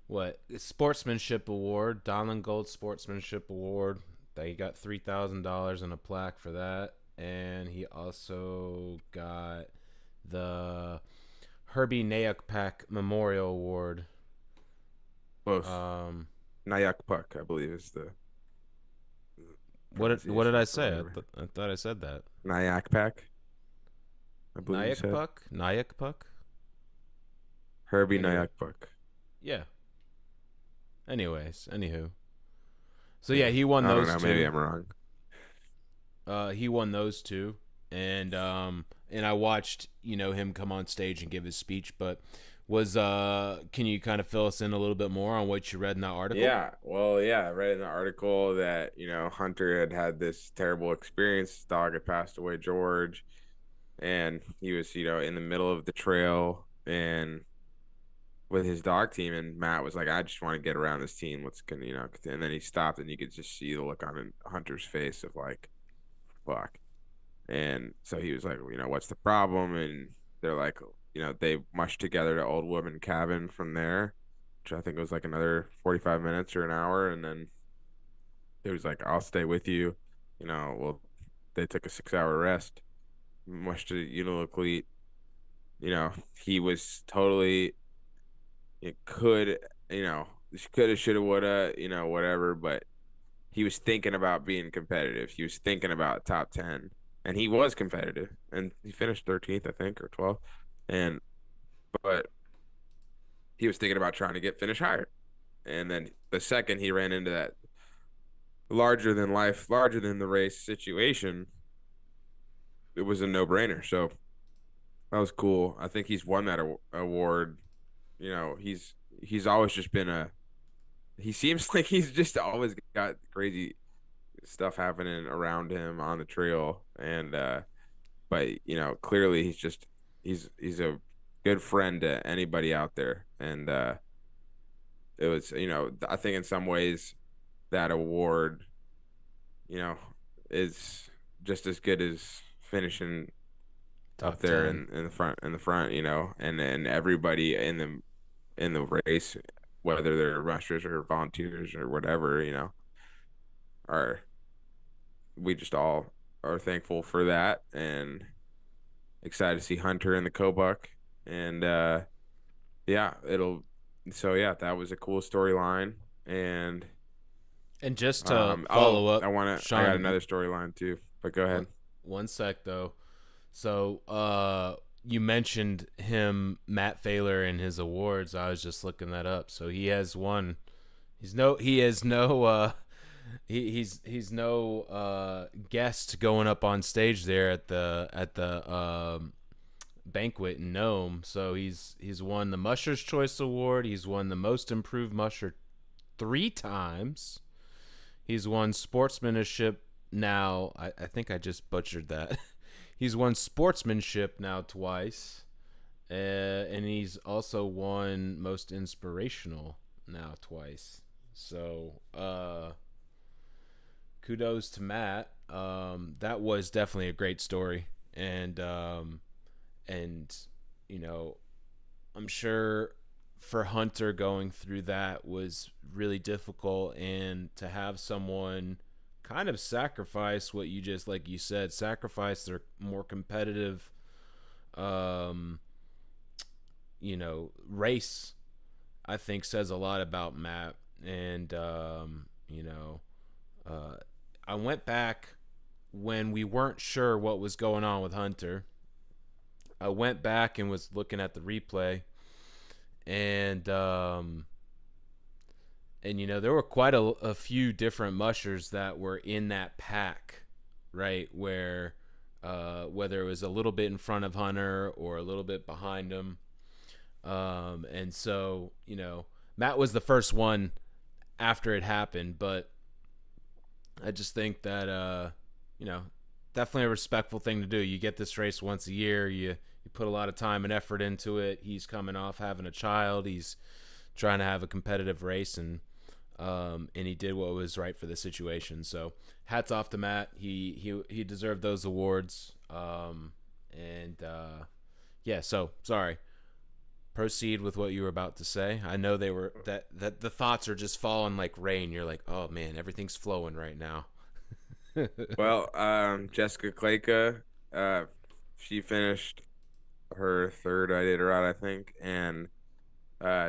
what Sportsmanship Award, Donlin Gold Sportsmanship Award. That he got $3,000 and a plaque for that, and he also got the Herbie Nayakpak Memorial Award. close. Um, Nayak Puck, I believe, is the what did pronunciation I or say? whatever. I thought I said that. Nayak Pack, I believe you said. Nayakpak. Herbie Anyway, Nayak Puck. yeah. Anyways, anywho. So yeah, Yeah. he won I don't those know. Maybe two. I'm wrong. He won those two, and I watched him come on stage and give his speech. But can you kind of fill us in a little bit more on what you read in that article? Yeah. Well, yeah. I read in the article that, Hunter had this terrible experience. His dog had passed away, George, and he was, in the middle of the trail and with his dog team, and Matt was like, I just want to get around this team. Let's and then he stopped, and you could just see the look on Hunter's face of like, fuck. And so he was like, what's the problem? And they're like, they mushed together to Old Woman Cabin from there, which I think was like another 45 minutes or an hour. And then he was like, I'll stay with you. Well, they took a 6-hour rest, mushed to Unilocleat. He was totally, it could, coulda, shoulda, woulda, whatever. But he was thinking about being competitive. He was thinking about top 10, and he was competitive, and he finished 13th, I think, or 12th. And but he was thinking about trying to finish higher. And then the second he ran into that larger than life, larger than the race situation, it was a no-brainer. So that was cool. I think he's won that award. He's always just been he seems like he's just always got crazy stuff happening around him on the trail. And but clearly he's a good friend to anybody out there. And it was, I think in some ways that award, is just as good as finishing up Top there 10. in the front, and then everybody in the race, whether they're rushers or volunteers or whatever, are we just all are thankful for that and excited to see Hunter in the Kobuck. And yeah, that was a cool storyline. And And just to follow up, I got Sean, another storyline too, but go one, ahead. one sec though. So you mentioned him, Matt Failer, and his awards. I was just looking that up. So he has won. He's no guest going up on stage there at the banquet in Nome. So he's won the Musher's Choice Award. He's won the Most Improved Musher 3 times. He's won sportsmanship. Now I think I just butchered that. he's won sportsmanship now twice, and he's also won most inspirational now twice. So kudos to Matt. That was definitely a great story, and you know, I'm sure for Hunter going through that was really difficult, and to have someone kind of sacrifice what you just, like you said, sacrifice their more competitive um race, I think says a lot about Matt. And uh I went back when we weren't sure what was going on with Hunter. I went back and was looking at the replay, and there were quite a few different mushers that were in that pack, right? Where whether it was a little bit in front of Hunter or a little bit behind him. And so, Matt was the first one after it happened, but I just think that, definitely a respectful thing to do. You get this race once a year. You put a lot of time and effort into it. He's coming off having a child. He's trying to have a competitive race, and he did what was right for the situation. So hats off to Matt. He deserved those awards. Yeah. So sorry. Proceed with what you were about to say. I know they were that the thoughts are just falling like rain. You're like, oh man, everything's flowing right now. Well, Jessica Kleka, she finished her third Iditarod, I think, and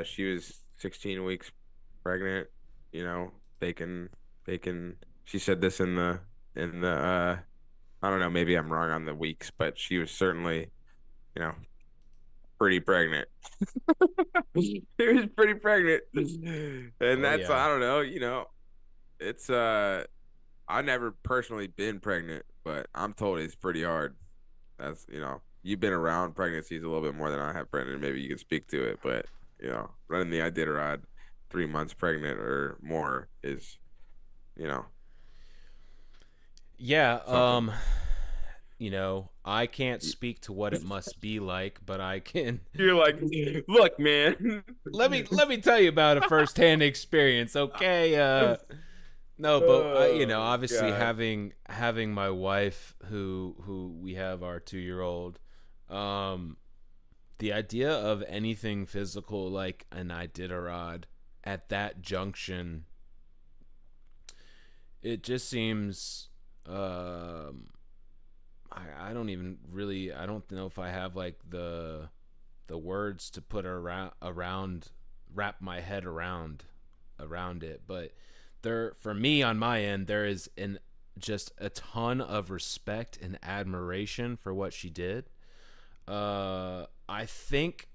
she was 16 weeks pregnant. Bacon. She said this in the. I don't know, maybe I'm wrong on the weeks, but she was certainly, you know, pretty pregnant. She was pretty pregnant, and Oh that's, yeah. I don't know, it's I never personally been pregnant, but I'm told it's pretty hard. That's, you've been around pregnancies a little bit more than I have, Brendan. Maybe you can speak to it, but running the Iditarod 3 months pregnant or more is, you know, Yeah. something. I can't speak to what it must be like, but I can. You're like, look, man. Let me tell you about a firsthand experience, okay? No, but Oh obviously God. having my wife, who we have our 2-year-old, the idea of anything physical like an Iditarod at that junction, it just seems. I don't even really. I don't know if I have like the words to put around wrap my head around it, but there, for me on my end, there is just a ton of respect and admiration for what she did. I think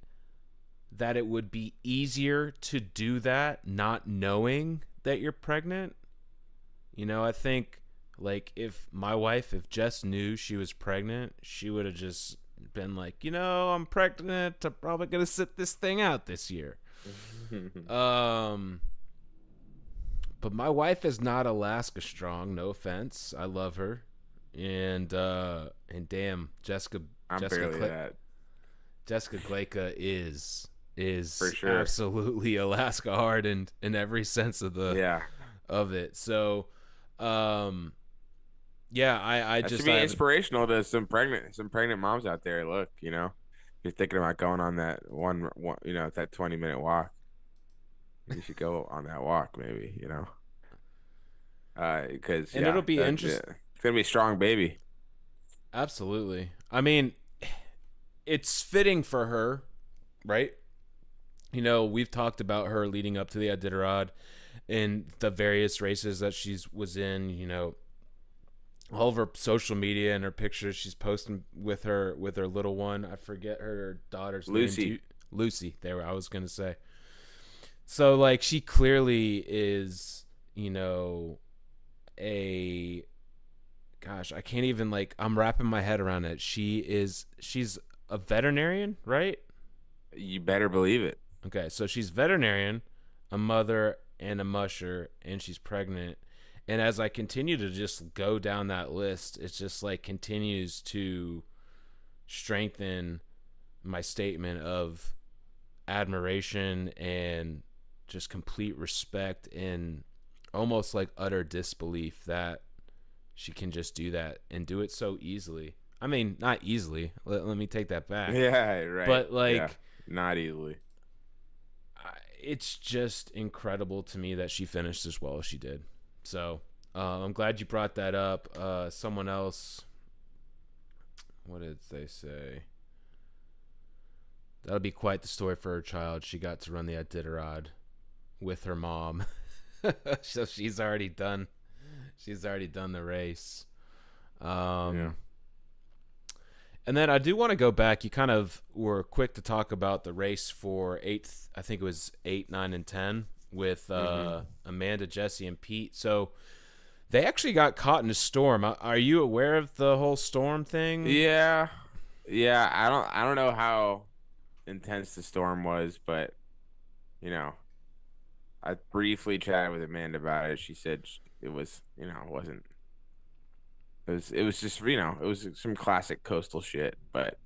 that it would be easier to do that not knowing that you're pregnant. I think, like, if Jess knew she was pregnant, she would have just been like, I'm pregnant. I'm probably gonna sit this thing out this year. But my wife is not Alaska strong. No offense, I love her, and damn, I'm barely that, Jessica Gleka is for sure. absolutely Alaska hardened in every sense Yeah. of it. So, yeah, I That just should be I have inspirational to some pregnant moms out there. Look, you're thinking about going on that one, that 20-minute walk. You should go on that walk, maybe, because and yeah, it'll be interesting. it's gonna be a strong baby. Absolutely. I mean, it's fitting for her, right? We've talked about her leading up to the Iditarod and the various races that she was in. All of her social media and her pictures she's posting with her little one. I forget her daughter's Lucy. name. Lucy. There, I was gonna say. So, like, she clearly is, a gosh, I can't even, like, I'm wrapping my head around it. She's a veterinarian, right? You better believe it. Okay, so she's veterinarian, a mother, and a musher, and she's pregnant. And as I continue to just go down that list, it's just like continues to strengthen my statement of admiration and just complete respect and almost like utter disbelief that she can just do that and do it so easily. I mean, not easily. Let me take that back. Yeah, right. But Yeah, like, not easily. it's just incredible to me that she finished as well as she did. So I'm glad you brought that up. Someone else, what did they say? That'll be quite the story for her child. She got to run the Iditarod with her mom. So she's already done. She's already done the race. Yeah. And then I do want to go back. You kind of were quick to talk about the race for eighth. I think it was 8, 9, and 10 with Amanda, Jesse, and Pete. So they actually got caught in a storm. Are you aware of the whole storm thing? Yeah. Yeah, I don't know how intense the storm was, but you know, I briefly chatted with Amanda about it. She said it was, it wasn't. It was just, it was some classic coastal shit. But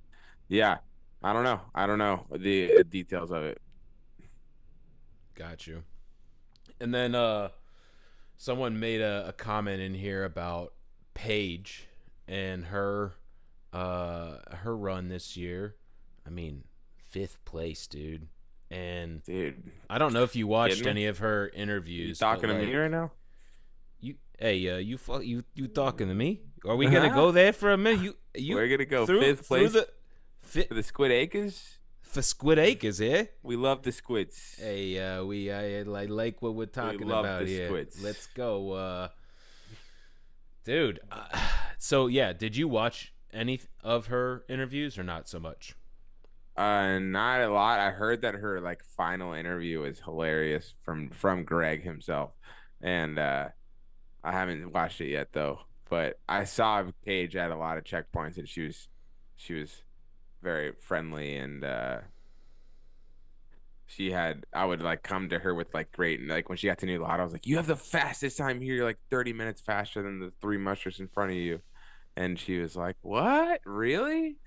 yeah, I don't know. I don't know the details of it. Got you. And then someone made a comment in here about Paige and her run this year. I mean, 5th place, dude. And Dude, I don't know if you watched kidding me? any of her interviews. You talking to but, me right now? You talking to me? Are we gonna go there for a minute? We're gonna go through, 5th place through for the Squid Acres. for Squid Acres, eh? We love the squids. Hey, I like what we're talking love about the here. squids. Let's go, dude. So yeah, did you watch any of her interviews or not so much? Not a lot. I heard that her like final interview is hilarious from Greg himself, and I haven't watched it yet though. But I saw Paige at a lot of checkpoints, and she was very friendly, and I would like come to her with like great, and like when she got to New Lotto, I was like, you have the fastest time here. You're like 30 minutes faster than the 3 mushers in front of you. And she was like, what? Really?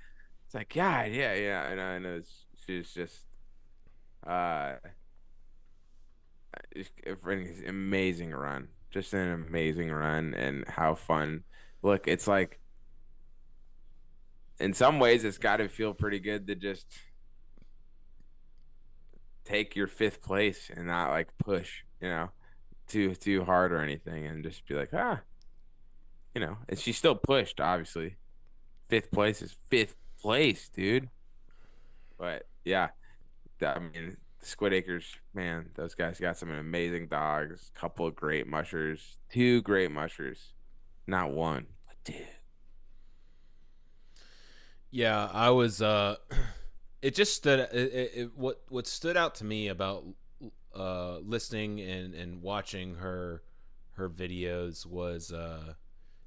It's like, yeah, yeah, yeah. And she was just, uh, it's an amazing run. Just an amazing run, and how fun. Look, it's like, in some ways, it's got to feel pretty good to just take your 5th place and not like push, too hard or anything, and just be like, and she still pushed, obviously. 5th place is 5th place, dude. But yeah, I mean, Squid Acres, man, those guys got some amazing dogs, couple of great mushers, 2 great mushers, not one, but 2. Yeah, I was. It just what stood out to me about listening and watching her videos was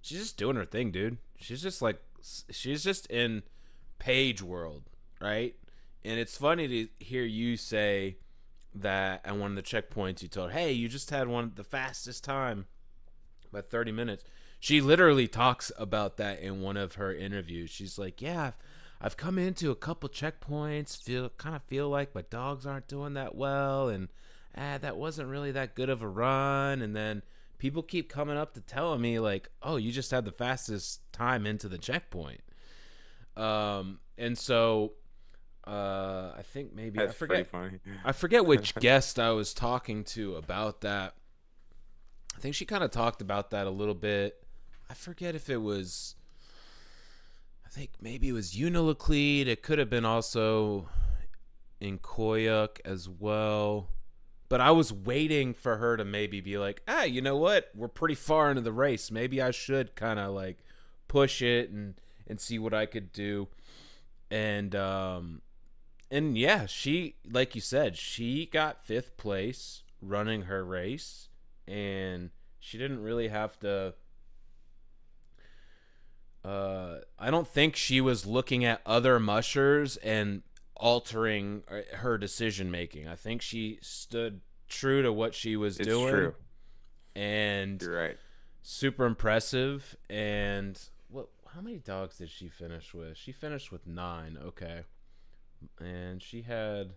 she's just doing her thing, dude. She's just in Paige world, right? And it's funny to hear you say that at one of the checkpoints you told, hey, you just had the fastest time by 30 minutes. She literally talks about that in one of her interviews. She's like, yeah, I've come into a couple checkpoints, feel like my dogs aren't doing that well, and that wasn't really that good of a run. And then people keep coming up to telling me like, oh, you just had the fastest time into the checkpoint. And so I think maybe That's pretty funny. I forget which guest I was talking to about that. I think she kind of talked about that a little bit. I forget if it was, I think maybe it was Unilacleed. It could have been also in Koyuk as well. But I was waiting for her to maybe be like, you know what? We're pretty far into the race. Maybe I should kind of like push it and see what I could do. And yeah, she, like you said, she got 5th place running her race, and she didn't really have to. I don't think she was looking at other mushers and altering her decision making. I think she stood true to what she was doing. It's true. And You're right. super impressive. And what? How many dogs did she finish with? She finished with 9. Okay, and she had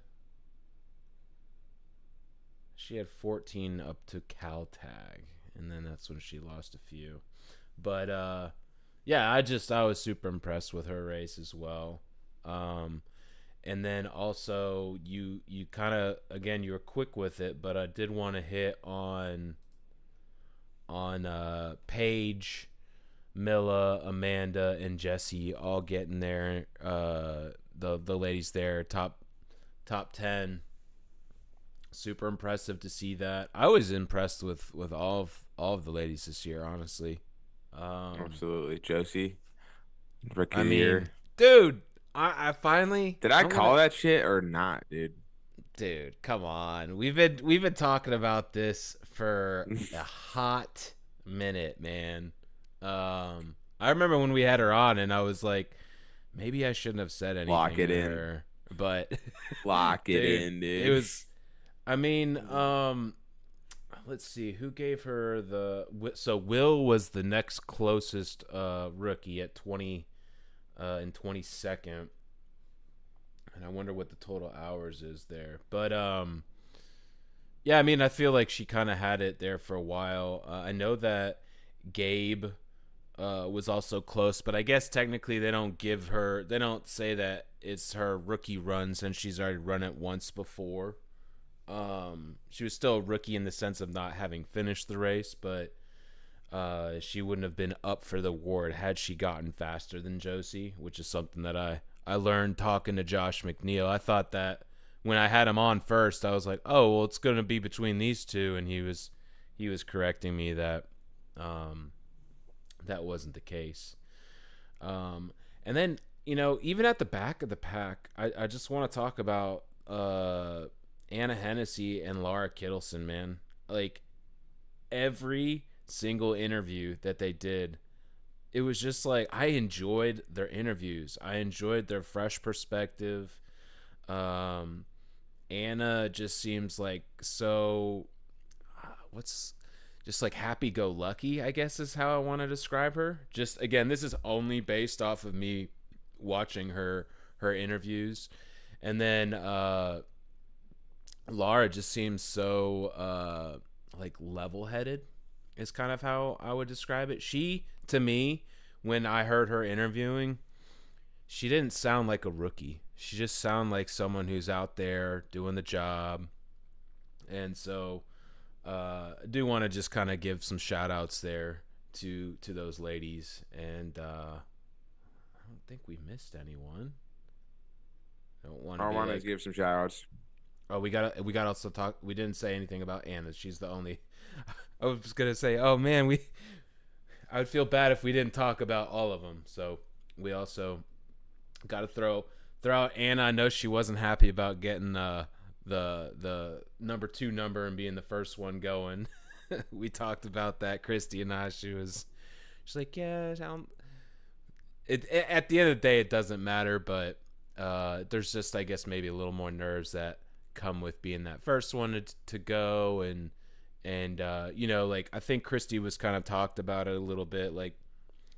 14 up to Caltag, and then that's when she lost a few. But yeah, I was super impressed with her race as well. Um, and then also you kind of, again, you were quick with it, but I did want to hit on Paige, Milla, Amanda, and Jesse all getting there. The ladies there, top 10. Super impressive to see that. I was impressed with all of the ladies this year, honestly. Um, Absolutely, Josie, rookie I of the mean, year. dude, I finally, Did I I'm gonna, call that shit or not, dude? dude, come on. We've been talking about this for a hot minute, man. I remember when we had her on, and I was like, maybe I shouldn't have said Lock anything it to in. her, but Lock it dude, in, it dude. was. I mean, let's see who gave her the. So Will was the next closest rookie at 20 in 22nd, and I wonder what the total hours is there. But yeah, I mean, I feel like she kind of had it there for a while. I know that Gabe was also close, but I guess technically they don't say that it's her rookie run since she's already run it once before. She was still a rookie in the sense of not having finished the race, but she wouldn't have been up for the award had she gotten faster than Josie, which is something that I learned talking to Josh McNeil. I thought that when I had him on first, I was like, oh, well, it's going to be between these two, and he was correcting me that um, that wasn't the case. And then, even at the back of the pack, I just want to talk about Anna Hennessy and Laura Kittleson, man. Like, every single interview that they did, it was just like I enjoyed their interviews. I enjoyed their fresh perspective. Um, Anna just seems like so what's just like happy go lucky, I guess is how I want to describe her. Just again, this is only based off of me watching her interviews. And then Laura just seems so like level-headed is kind of how I would describe it. She, to me, when I heard her interviewing, she didn't sound like a rookie. She just sounded like someone who's out there doing the job. And so I do want to just kind of give some shout outs there to those ladies. And I don't think we missed anyone. I don't want to I be want to like, give some shout outs. oh, we got also talk. We didn't say anything about Anna. She's the only. I was gonna say, oh man, I would feel bad if we didn't talk about all of them. So we also got to throw out Anna. I know she wasn't happy about getting the number 2 number and being the first one going. We talked about that, Christy and I. She's like, yeah, at the end of the day, it doesn't matter, but there's just, I guess, maybe a little more nerves that come with being that first one to go. And like, I think Christy was kind of talked about it a little bit, like,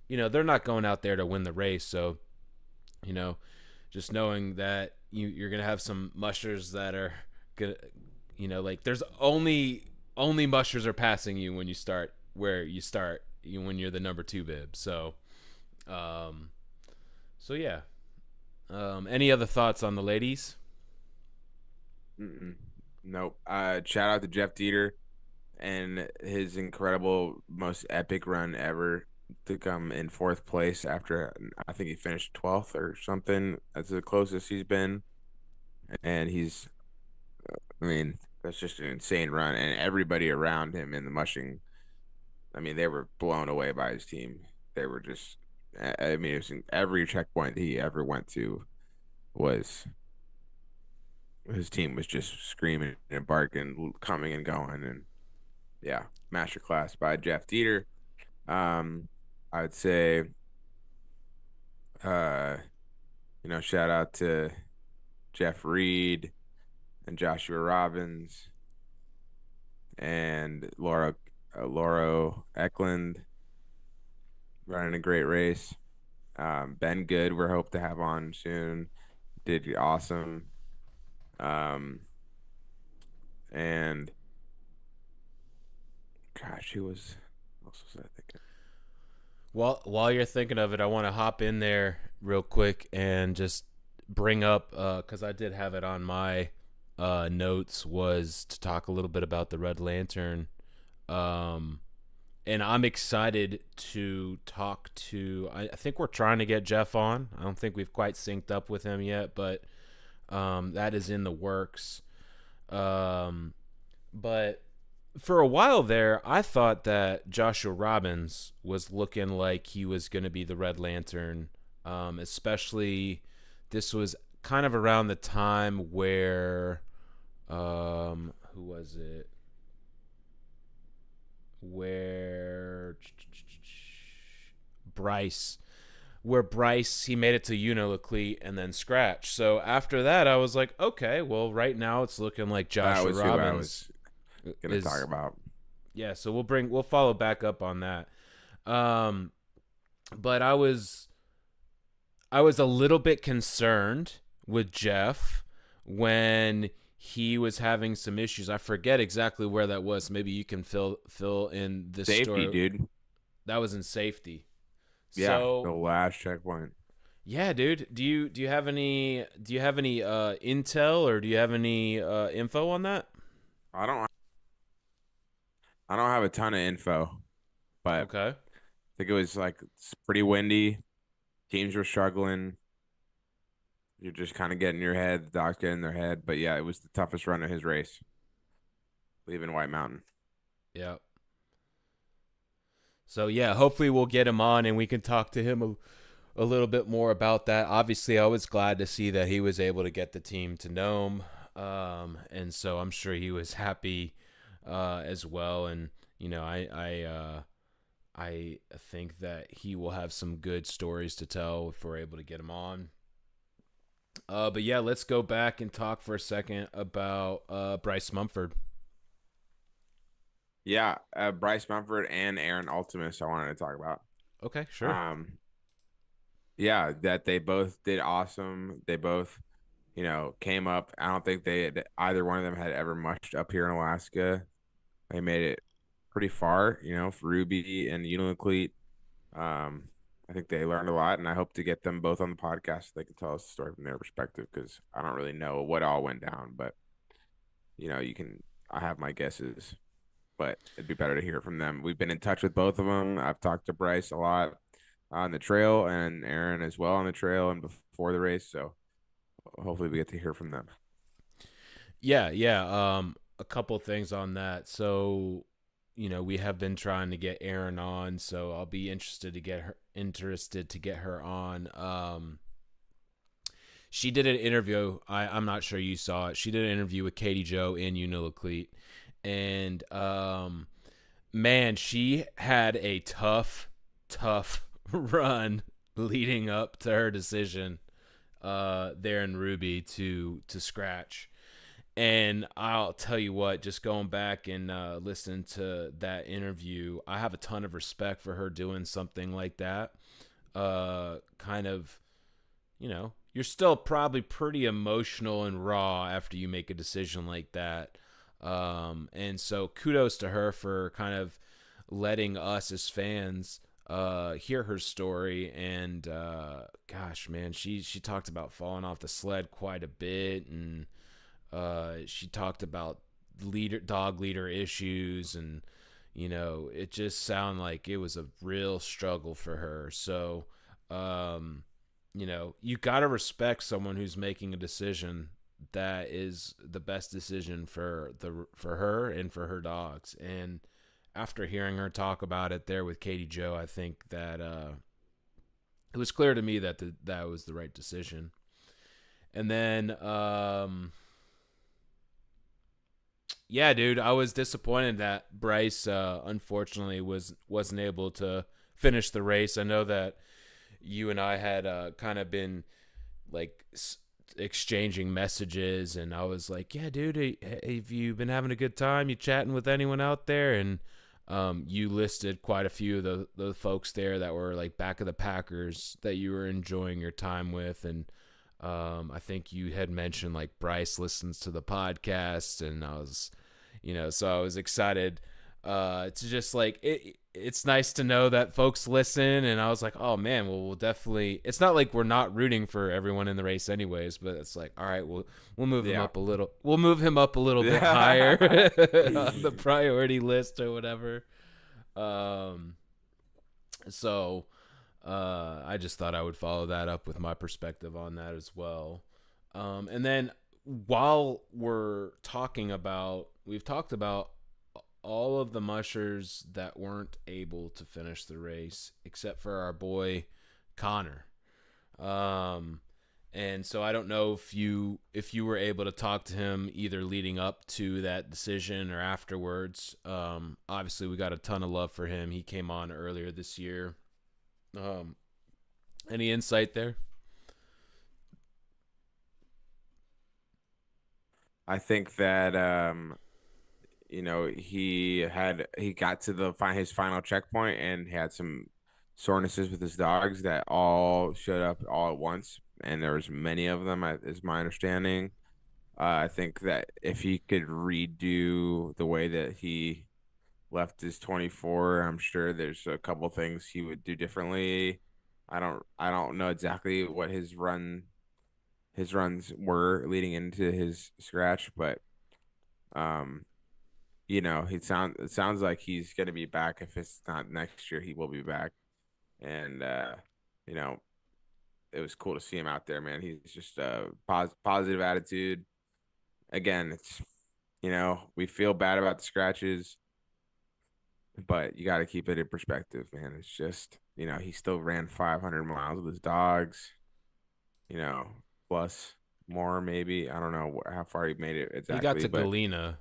they're not going out there to win the race. So, just knowing that you're going to have some mushers that are going to, like, there's only mushers are passing you when you start where you start when you're the number 2 bib. Um, so yeah. Any other thoughts on the ladies? Mm-mm. Nope. Shout out to Jeff Dieter and his incredible, most epic run ever to come in 4th place after I think he finished 12th or something. That's the closest he's been, and I mean, that's just an insane run, and everybody around him in the mushing, I mean, they were blown away by his team. They were just, I mean, it was every checkpoint he ever went to was his team was just screaming and barking, coming and going, and yeah, masterclass by Jeff Dieter. I would say, uh, shout out to Jeff Reed and Joshua Robbins and Laura Lauro Eklund running a great race. Ben Good, we're hope to have on soon. Did awesome. Um, and gosh, who was what else was I thinking? Well, while you're thinking of it, I want to hop in there real quick and just bring up because I did have it on my notes was to talk a little bit about the Red Lantern. Um, and I'm excited to talk to. I think we're trying to get Jeff on. I don't think we've quite synced up with him yet, but that is in the works. Um, but for a while there, I thought that Joshua Robbins was looking like he was going to be the Red Lantern, especially this was kind of around the time where, who was it? Where Bryce, where Bryce he made it to Unalakleet and then Scratch. So after that, I was like, okay, well, right now it's looking like That Joshua was who I Robbins was gonna talk is about. yeah. So we'll follow back up on that. Um, but I was a little bit concerned with Jeff when he was having some issues. I forget exactly where that was. Maybe you can fill in this Safety, story. dude. That was in safety. Yeah, the So last checkpoint. yeah, dude. Do you have any intel or do you have any info on that? I don't I don't have a ton of info, but I Okay. think it was like it's pretty windy. Teams were struggling. You're just kind of getting your head, the docs getting their head. But yeah, it was the toughest run of his race, leaving White Mountain. Yeah. So yeah, hopefully we'll get him on and we can talk to him a little bit more about that. Obviously, I was glad to see that he was able to get the team to Nome, and so I'm sure he was happy as well. And you know, I think that he will have some good stories to tell if we're able to get him on. But yeah, let's go back and talk for a second about Bryce Mumford. Yeah, Bryce Mumford and Aaron Ultimus I wanted to talk about. Okay, sure. Um, yeah, that they both did awesome. They both, came up. I don't think either one of them had ever mushed up here in Alaska. They made it pretty far, for Ruby and Unalakleet. Um, I think they learned a lot, and I hope to get them both on the podcast so they can tell us the story from their perspective because I don't really know what all went down, but you can. I have my guesses, but it'd be better to hear from them. We've been in touch with both of them. I've talked to Bryce a lot on the trail and Aaron as well on the trail and before the race, so hopefully we get to hear from them. Yeah, yeah. A couple things on that. So, you know, we have been trying to get Erin on, so I'll be interested to get her on. She did an interview. I'm not sure you saw it. She did an interview with Katie Joe in Unalakleet, and man, she had a tough run leading up to her decision there in Ruby to Scratch. And I'll tell you what, just going back and listening to that interview, I have a ton of respect for her doing something like that. Kind of, you know, you're still probably pretty emotional and raw after you make a decision like that. And so kudos to her for kind of letting us as fans hear her story. And gosh, man, she talked about falling off the sled quite a bit, and she talked about dog leader issues, and you know, it just sounded like it was a real struggle for her. So, you know, you gotta respect someone who's making a decision that is the best decision for her and for her dogs. And after hearing her talk about it there with Katie Joe, I think that it was clear to me that that was the right decision. And then yeah, dude, I was disappointed that Bryce unfortunately wasn't able to finish the race. I know that you and I had kind of been like exchanging messages, and I was like, "Yeah, dude, have you been having a good time? You chatting with anyone out there?" And You listed quite a few of the folks there that were like back of the Packers that you were enjoying your time with, and I think you had mentioned like Bryce listens to the podcast, and I was, so I was excited to just like it's nice to know that folks listen, and I was like, oh man, well we'll definitely. It's not like we're not rooting for everyone in the race, anyways, but it's like, all right, we'll move him Yeah. up a little. We'll move him up a little bit higher Yeah. on the priority list or whatever. Um, so I just thought I would follow that up with my perspective on that as well. And then while we've talked about all of the mushers that weren't able to finish the race except for our boy Connor. And so I don't know if you were able to talk to him either leading up to that decision or afterwards. Obviously we got a ton of love for him. He came on earlier this year. Any insight there? I think that he got to his final checkpoint and had some sorenesses with his dogs that all showed up all at once, and there was many of them, is my understanding. I think that if he could redo the way that he left his 24, I'm sure there's a couple things he would do differently. I don't know exactly what his runs were leading into his scratch, but um it sounds like he's gonna be back. If it's not next year, he will be back. And you know, it was cool to see him out there, man. He's just a positive attitude. Again, it's we feel bad about the scratches, but you got to keep it in perspective, man. It's just he still ran 500 miles with his dogs, you know, plus more maybe. I don't know how far he made it He got exactly, to but Galena.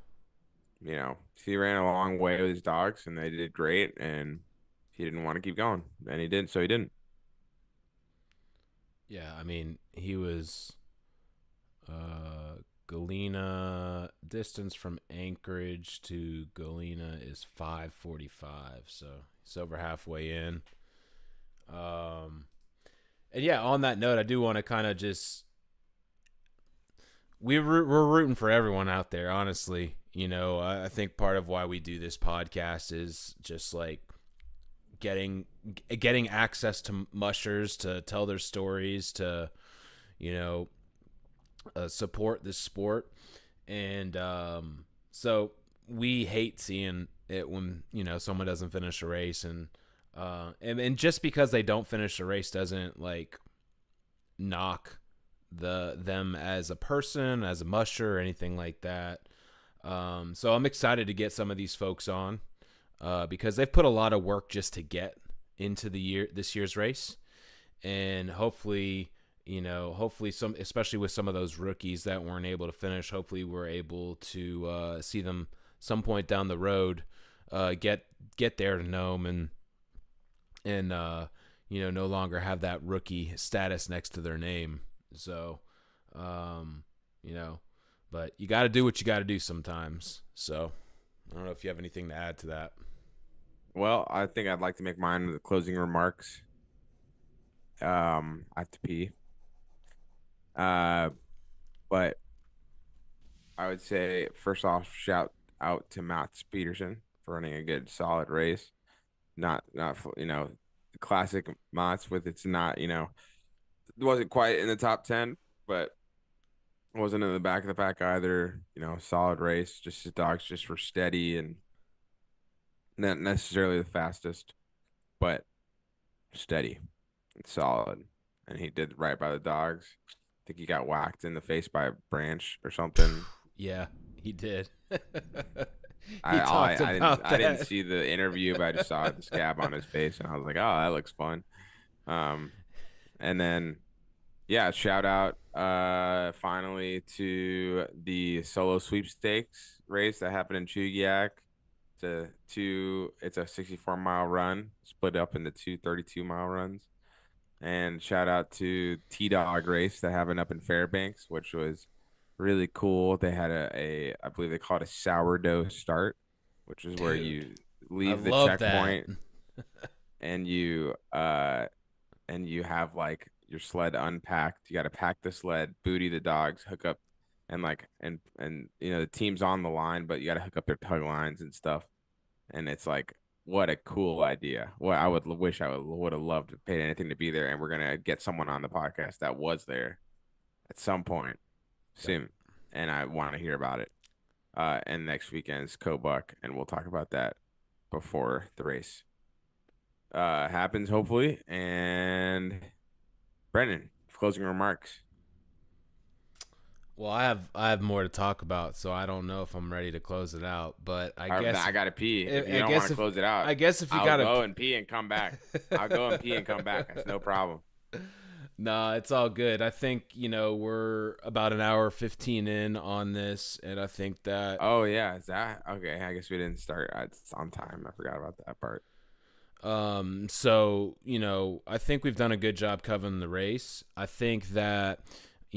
he ran a long way with his dogs, and they did great. And he didn't want to keep going, and he didn't, so he didn't. Yeah, I mean, he was Galena distance from Anchorage to Galena is 5:45, so he's over halfway in. And yeah, on that note, I do want to kind of just we're rooting for everyone out there, honestly. I think part of why we do this podcast is just like getting access to mushers to tell their stories, to you know support this sport. And so we hate seeing it when someone doesn't finish a race, and just because they don't finish a race doesn't like knock them as a person, as a musher, or anything like that. So I'm excited to get some of these folks on because they've put a lot of work just to get into this year's race, and hopefully some, especially with some of those rookies that weren't able to finish, hopefully we're able to see them some point down the road, get there to Nome, and no longer have that rookie status next to their name. So, but you got to do what you got to do sometimes. So, I don't know if you have anything to add to that. Well, I think I'd like to make mine with the closing remarks. I have to pee. Uh, but I would say first off, shout out to Mats Peterson for running a good, solid race. Not the classic Mats with it's not it wasn't quite in the top 10, but it wasn't in the back of the pack either. Solid race. Just his dogs just were steady and not necessarily the fastest, but steady and solid. And he did right by the dogs. I think he got whacked in the face by a branch or something. Yeah, he did. He I talked didn't about I didn't that. see the interview, but I just saw the scab on his face, and I was like, oh, that looks fun. Um, and then yeah, shout out finally to the solo sweepstakes race that happened in Chugiak. It's a 64-mile run split up into two 32-mile runs. And shout out to T-Dog race that happened up in Fairbanks, which was really cool. They had I believe they call it a sourdough start, which is where Dude. you I leave the love that. checkpoint and you have like your sled unpacked. You got to pack the sled, booty the dogs, hook up, and the team's on the line, but you got to hook up their tug lines and stuff. And it's like, what a cool idea. Well, I wish I would have loved to pay anything to be there. And we're gonna get someone on the podcast that was there at some point soon, and I want to hear about it. And next weekend's Cobuck, and we'll talk about that before the race happens, hopefully. And Brendan, closing remarks. Well, I have more to talk about, so I don't know if I'm ready to close it out. But I guess I gotta pee. If you I don't guess want to if, close it out, I guess if you I'll gotta go and pee and come back. I'll go and pee and come back. That's no problem. Nah, it's all good. I think, we're about an hour 15 in on this, and I think that Oh yeah, is that okay? I guess we didn't start on time. I forgot about that part. so, I think we've done a good job covering the race. I think that,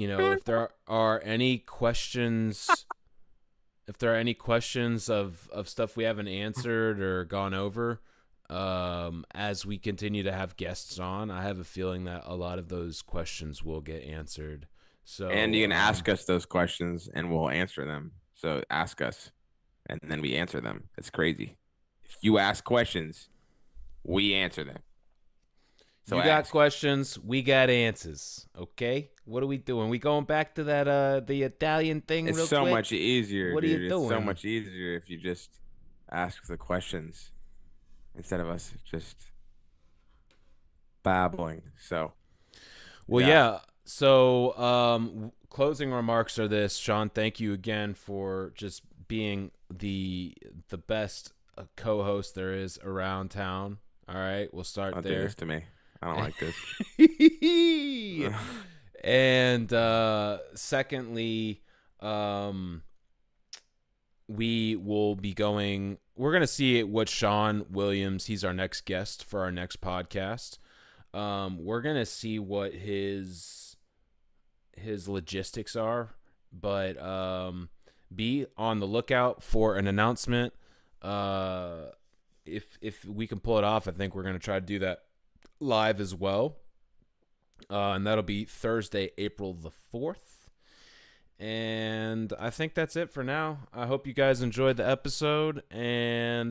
if there are any questions of stuff we haven't answered or gone over, as we continue to have guests on, I have a feeling that a lot of those questions will get answered. So, And you can ask us those questions and we'll answer them. So ask us and then we answer them. It's crazy. If you ask questions, we answer them. So you got ask. questions, we got answers. Okay, what are we doing? We going back to that the Italian thing It's real so quick? much easier, What are dude. you It's so doing? much easier if you just ask the questions instead of us just babbling. So, Well, yeah. So, closing remarks are this, Sean. Thank you again for just being the best co-host there is around town. All right, we'll start Don't do there. this to me. I don't like this. And secondly, we will be going. We're gonna see what Sean Williams. He's our next guest for our next podcast. We're gonna see what his logistics are, but be on the lookout for an announcement. If we can pull it off, I think we're gonna try to do that live as well. And that'll be Thursday, April the 4th. And I think that's it for now. I hope you guys enjoyed the episode, and